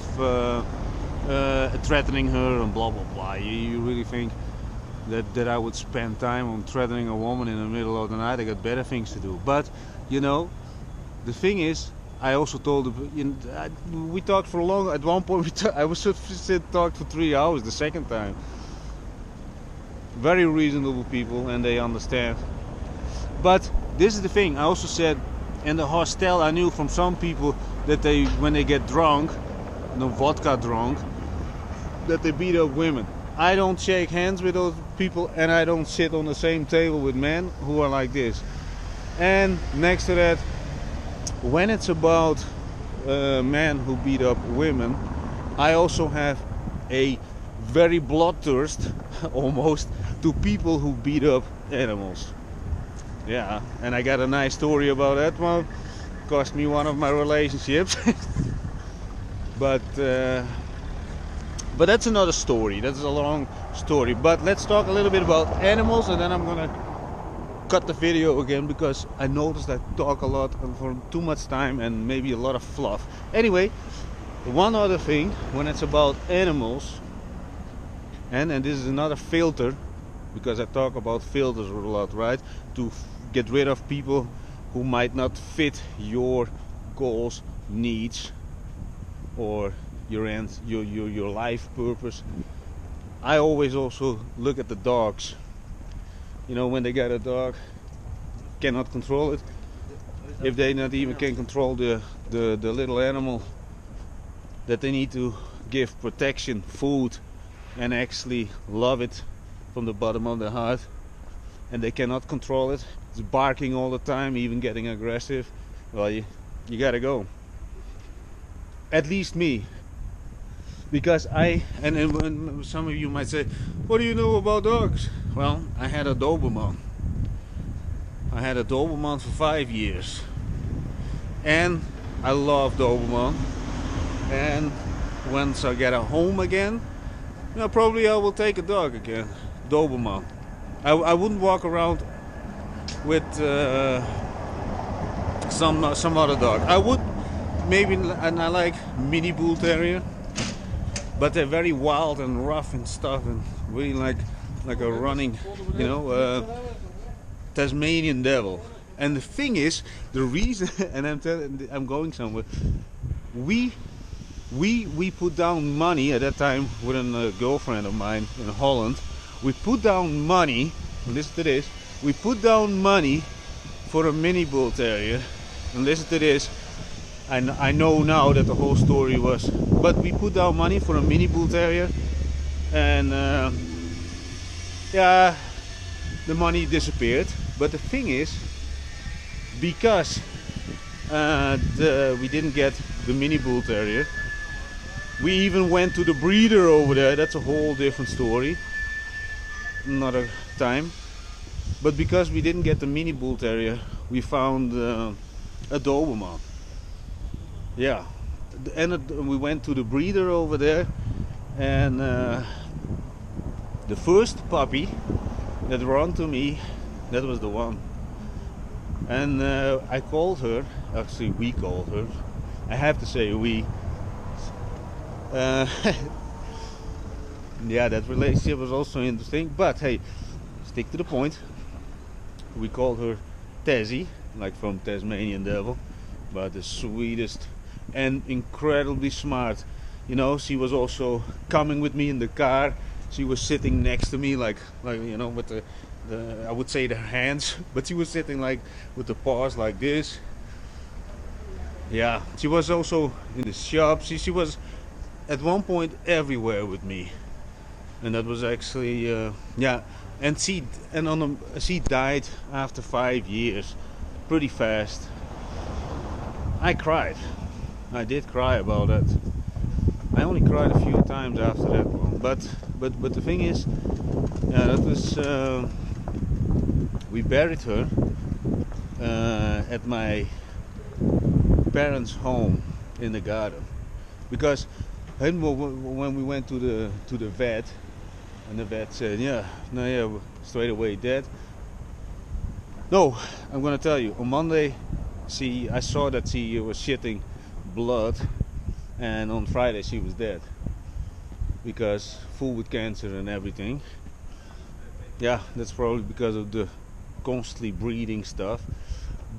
threatening her and blah blah blah. You really think that I would spend time on threatening a woman in the middle of the night? I got better things to do. But you know, the thing is, I also told her, you know, we talked for a long. At one point, I was talked for 3 hours. The second time, very reasonable people, and they understand. But this is the thing. I also said, in the hostel, I knew from some people that they, when they get drunk, no vodka drunk, that they beat up women. I don't shake hands with those people, and I don't sit on the same table with men who are like this. And next to that, when it's about men who beat up women, I also have a very bloodthirst, almost, to people who beat up animals. Yeah, and I got a nice story about that one. Cost me one of my relationships. but that's another story. That's a long story. But let's talk a little bit about animals, and then I'm gonna cut the video again, because I noticed I talk a lot for too much time and maybe a lot of fluff. Anyway, one other thing when it's about animals, and this is another filter, because I talk about filters a lot, right? To get rid of people who might not fit your goals, needs, or your life purpose. I always also look at the dogs. You know, when they got a dog, cannot control it. If they not even can control the little animal that they need to give protection, food, and actually love it from the bottom of their heart, and they cannot control it, it's barking all the time, even getting aggressive, well, you gotta go. At least me. Because and some of you might say, what do you know about dogs? Well, I had a Doberman. I had a Doberman for 5 years. And I love Doberman. And once I get a home again, you know, probably I will take a dog again. Doberman. I wouldn't walk around with some other dog. I would maybe, and I like mini bull terrier, but they're very wild and rough and stuff, and really like a running, you know, Tasmanian devil. And the thing is, the reason, and I'm going somewhere. We put down money at that time with a girlfriend of mine in Holland. We put down money. Listen to this. We put down money for a mini bull terrier. And listen to this. I know now that the whole story was, but we put down money for a mini bull terrier, and yeah, the money disappeared. But the thing is, because we didn't get the mini bull terrier, we even went to the breeder over there. That's a whole different story, another time. But because we didn't get the mini bull terrier, we found a Doberman. Yeah, and we went to the breeder over there, and the first puppy that ran to me, that was the one. And I called her, actually we called her, I have to say we. Yeah, that relationship was also interesting, but hey, stick to the point. We called her Tassie, like from Tasmanian Devil, but the sweetest and incredibly smart. You know, she was also coming with me in the car. She was sitting next to me, like you know, with the I would say the hands, but she was sitting like with the paws like this. Yeah, she was also in the shop. She was at one point everywhere with me, and that was actually yeah. And she died after 5 years, pretty fast. I cried. I did cry about that. I only cried a few times after that one, but the thing is, yeah, that was we buried her at my parents' home in the garden, because when we went to the vet, and the vet said, yeah, no, yeah, straight away dead. No, I'm gonna tell you. On Monday, I saw that she was shitting blood, and on Friday she was dead, because full with cancer and everything. Yeah, that's probably because of the constantly breeding stuff.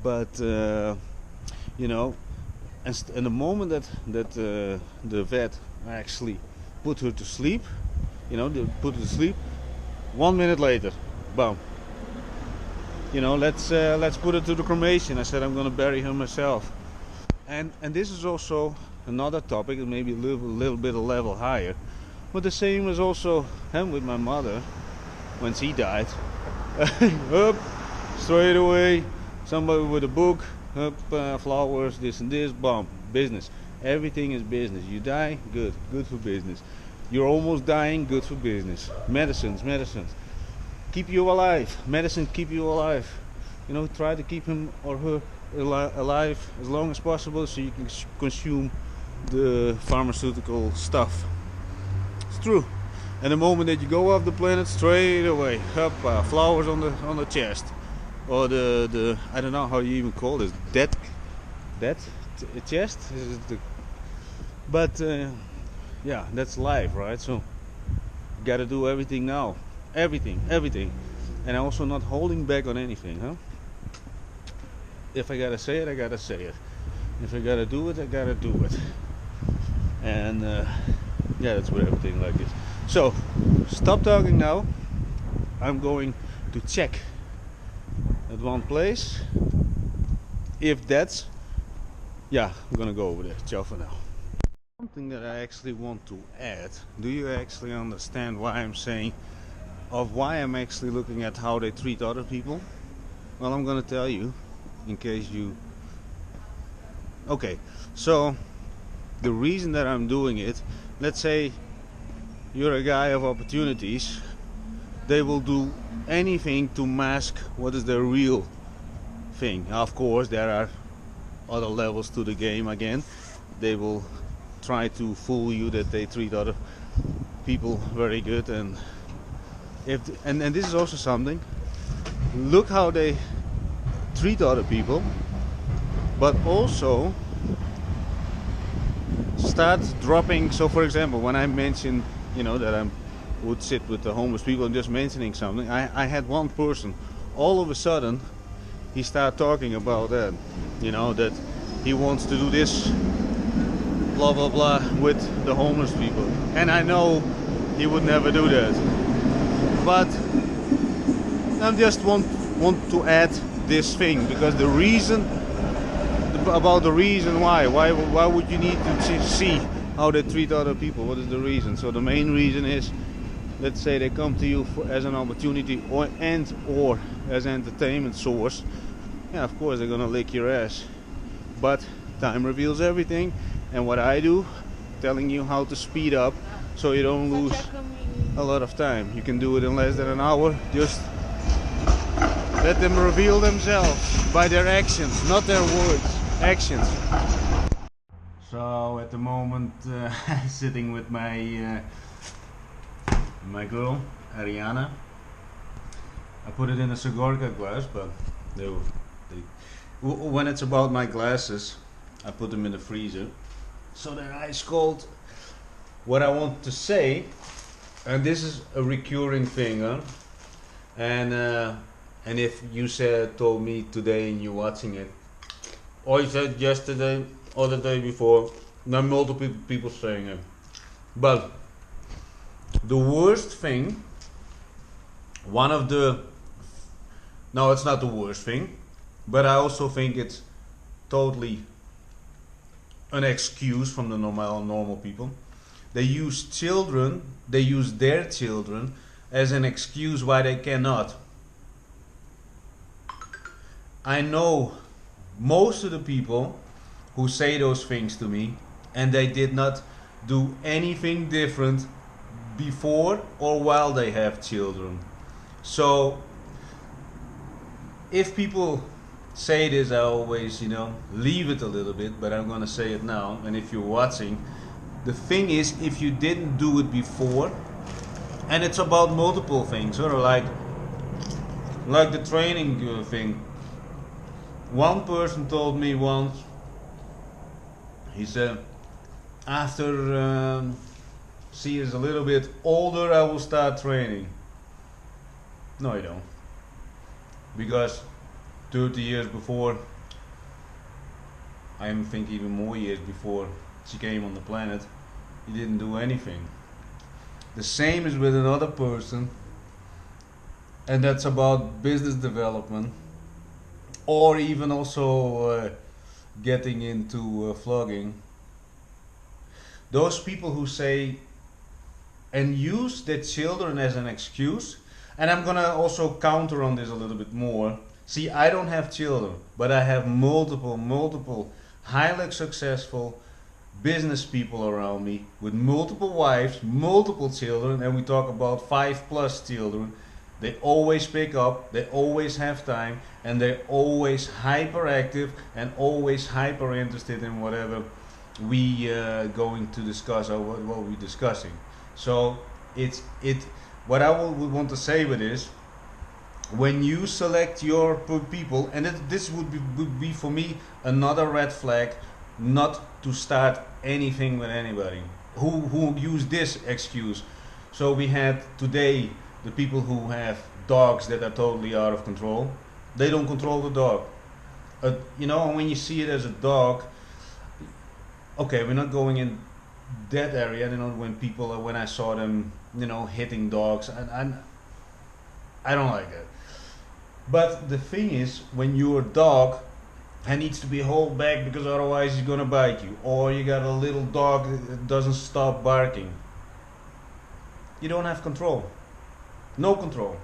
But you know, and the moment that the vet actually put her to sleep, you know, they put her to sleep. 1 minute later, bam. You know, let's put her to the cremation. I said I'm gonna bury her myself. And this is also another topic, maybe a little bit a level higher. But the same was also with my mother when she died. Up, straight away, somebody with a book, up, flowers, this and this, bam, business. Everything is business. You die, good for business. You're almost dying, good for business. Medicines. Keep you alive. Medicine keep you alive. You know, try to keep him or her alive as long as possible, so you can consume the pharmaceutical stuff. It's true. And the moment that you go off the planet, straight away, up, flowers on the chest, or the I don't know how you even call this, dead chest. But yeah, that's life, right? So you gotta do everything now, everything, and also not holding back on anything, huh? If I gotta say it, I gotta say it. If I gotta do it, I gotta do it. And yeah, that's what everything like is. So stop talking now. I'm going to check at one place. If that's, yeah, I'm gonna go over there. Ciao for now. Something that I actually want to add. Do you actually understand why I'm saying, of why I'm actually looking at how they treat other people? Well, I'm gonna tell you, in case you. Okay, so the reason that I'm doing it, let's say you're a guy of opportunities, they will do anything to mask what is their real thing. Of course, there are other levels to the game again. They will try to fool you that they treat other people very good, and this is also something. Look how they treat other people, but also start dropping. So for example, when I mentioned, that I would sit with the homeless people and just mentioning something, I had one person, all of a sudden he started talking about that, that he wants to do this blah blah blah with the homeless people, and I know he would never do that, but I just want to add this thing, because the reason why would you need to see how they treat other people? What is the reason? So the main reason is, let's say they come to you as an opportunity or as an entertainment source. Yeah, of course they're gonna lick your ass, but time reveals everything. And what I do, telling you how to speed up so you don't lose a lot of time. You can do it in less than an hour. Just let them reveal themselves by their actions, not their words, actions. So at the moment I'm sitting with my girl, Ariana. I put it in a cigar glass, but when it's about my glasses, I put them in the freezer so they're ice cold. What I want to say, and this is a recurring thing, huh? And if you told me today and you're watching it, or you said yesterday or the day before, there are multiple people saying it. But the worst thing, no, it's not the worst thing, but I also think it's totally an excuse from the normal people. They use their children as an excuse why they cannot. I know most of the people who say those things to me, and they did not do anything different before or while they have children. So if people say this, I always, leave it a little bit, but I'm gonna say it now. And if you're watching, the thing is, if you didn't do it before, and it's about multiple things, or like the training thing. One person told me once, he said, after she is a little bit older, I will start training. No, you don't. Because 30 years before, I think even more years before she came on the planet, he didn't do anything. The same is with another person, and that's about business development, or even also getting into vlogging. Those people who say and use their children as an excuse, and I'm gonna also counter on this a little bit more. See, I don't have children, but I have multiple highly successful business people around me with multiple wives, multiple children, and we talk about 5+ children. They always pick up, they always have time, and they're always hyperactive and always hyper interested in whatever we going to discuss or what we're discussing. So what I would want to say with this, when you select your people, and this would be for me another red flag, not to start anything with anybody who use this excuse. So we had today the people who have dogs that are totally out of control. They don't control the dog. When you see it as a dog, okay, we're not going in that area. When I saw them, hitting dogs, and I don't like that. But the thing is, when you're a dog, he needs to be held back because otherwise he's gonna bite you. Or you got a little dog that doesn't stop barking. You don't have control. No control.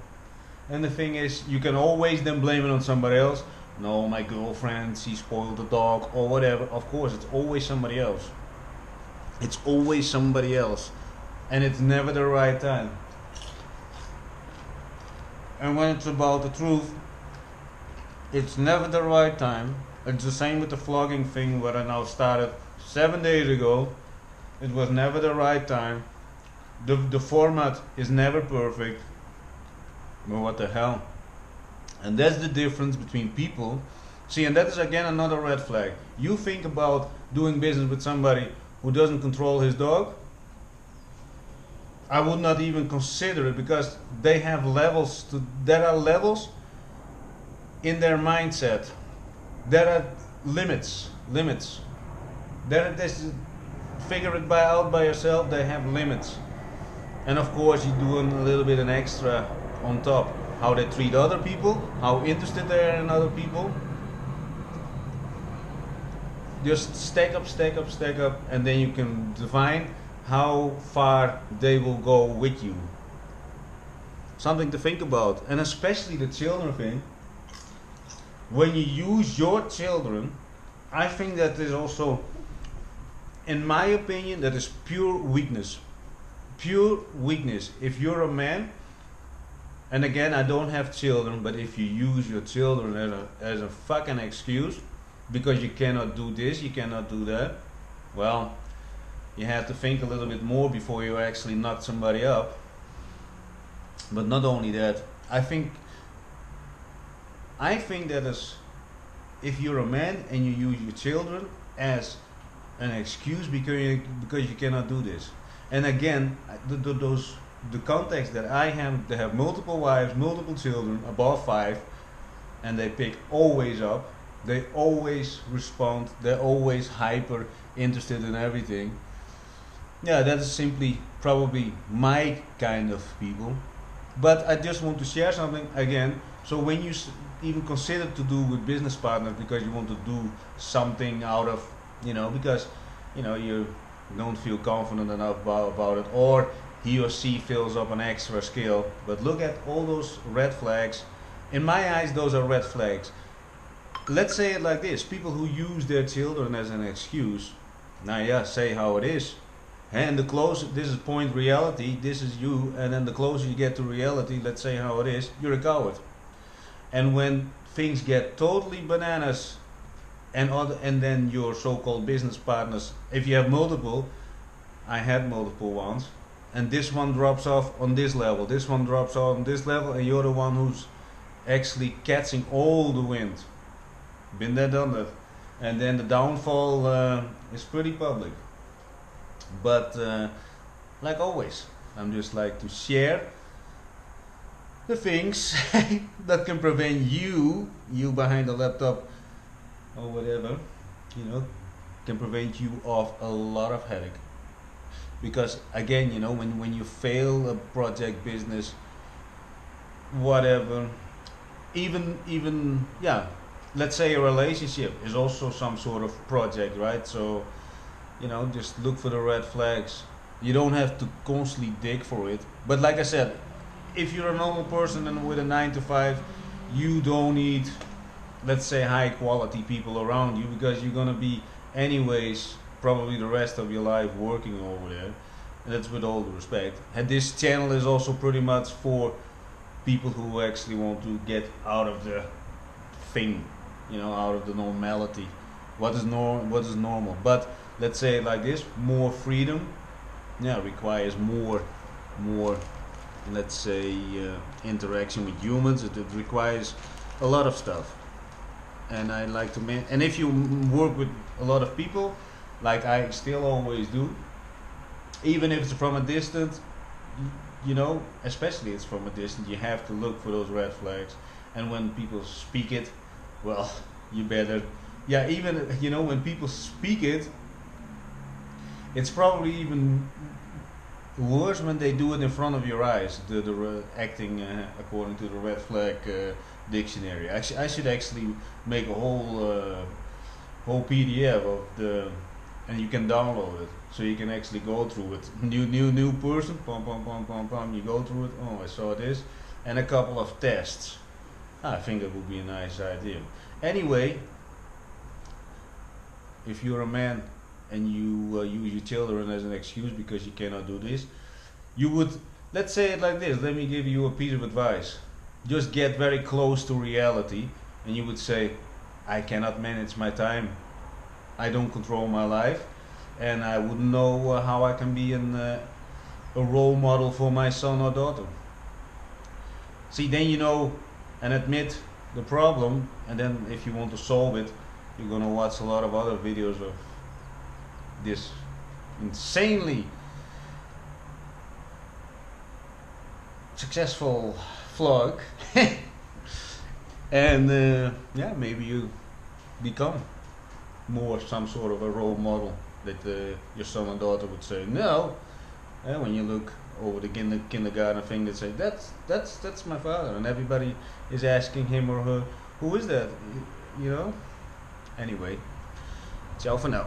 And the thing is, you can always then blame it on somebody else. No, my girlfriend, she spoiled the dog or whatever. Of course, it's always somebody else. It's always somebody else. And it's never the right time. And when it's about the truth, it's never the right time. It's the same with the vlogging thing, where I now started 7 days ago. It was never the right time. The format is never perfect. But what the hell? And that's the difference between people See, and that is again another red flag. You think about doing business with somebody who doesn't control his dog, I would not even consider it, because they have levels there are levels in their mindset. There are limits. This figure it out by yourself. They have limits, and of course you're doing a little bit an extra on top. How they treat other people, how interested they are in other people. Just stack up, and then you can define how far they will go with you. Something to think about, and especially the children thing. When you use your children, I think that is also, in my opinion, that is pure weakness. Pure weakness. If you're a man, and again, I don't have children, but if you use your children as a fucking excuse, because you cannot do this, you cannot do that, well, you have to think a little bit more before you actually knock somebody up. But not only that, I think that is, if you're a man and you use your children as an excuse because you cannot do this. And again, the context that I have, they have multiple wives, multiple children, above 5, and they pick always up. They always respond. They're always hyper interested in everything. Yeah, that is simply probably my kind of people. But I just want to share something again. So when you even consider to do with business partners, because you want to do something out of, because you don't feel confident enough about it, or he or she fills up an extra skill. But look at all those red flags. In my eyes, those are red flags. Let's say it like this: people who use their children as an excuse. Now, yeah, say how it is. And the closer, this is point reality, this is you, and then the closer you get to reality, let's say how it is, you're a coward. And when things get totally bananas, and then your so-called business partners, if you have multiple, I had multiple ones, and this one drops off on this level, this one drops off on this level, and you're the one who's actually catching all the wind. Been there, done that. And then the downfall is pretty public. But like always, I'm just like to share the things that can prevent you behind the laptop or whatever, can prevent you of a lot of headache. Because again, when you fail a project, business, whatever, even let's say a relationship is also some sort of project, right? So just look for the red flags. You don't have to constantly dig for it. But like I said, if you're a normal person and with a 9 to 5, you don't need, let's say, high quality people around you, because you're gonna be anyways probably the rest of your life working over there. And that's with all the respect. And this channel is also pretty much for people who actually want to get out of the thing, out of the normality. What is normal? But let's say it like this: more freedom, requires more, let's say, interaction with humans. It requires a lot of stuff. And I like to and if you work with a lot of people, like I still always do, even if it's from a distance, especially it's from a distance, you have to look for those red flags. And when people speak it, well, you better, even when people speak it, it's probably even worse when they do it in front of your eyes. The acting according to the red flag dictionary. I should actually make a whole PDF of the, and you can download it, so you can actually go through it. New person, you go through it. Oh, I saw this, and a couple of tests. I think that would be a nice idea. Anyway, if you're a man and you use your children as an excuse because you cannot do this, you would, let's say it like this, let me give you a piece of advice. Just get very close to reality, and you would say, I cannot manage my time, I don't control my life, and I wouldn't know how I can be a role model for my son or daughter. See, then and admit the problem, and then if you want to solve it, you're gonna watch a lot of other videos of this insanely successful vlog. And yeah, maybe you become more some sort of a role model that your son and daughter would say no. And when you look over the kindergarten thing, they say that's my father, and everybody is asking him or her, who is that? You know. Anyway, ciao for now.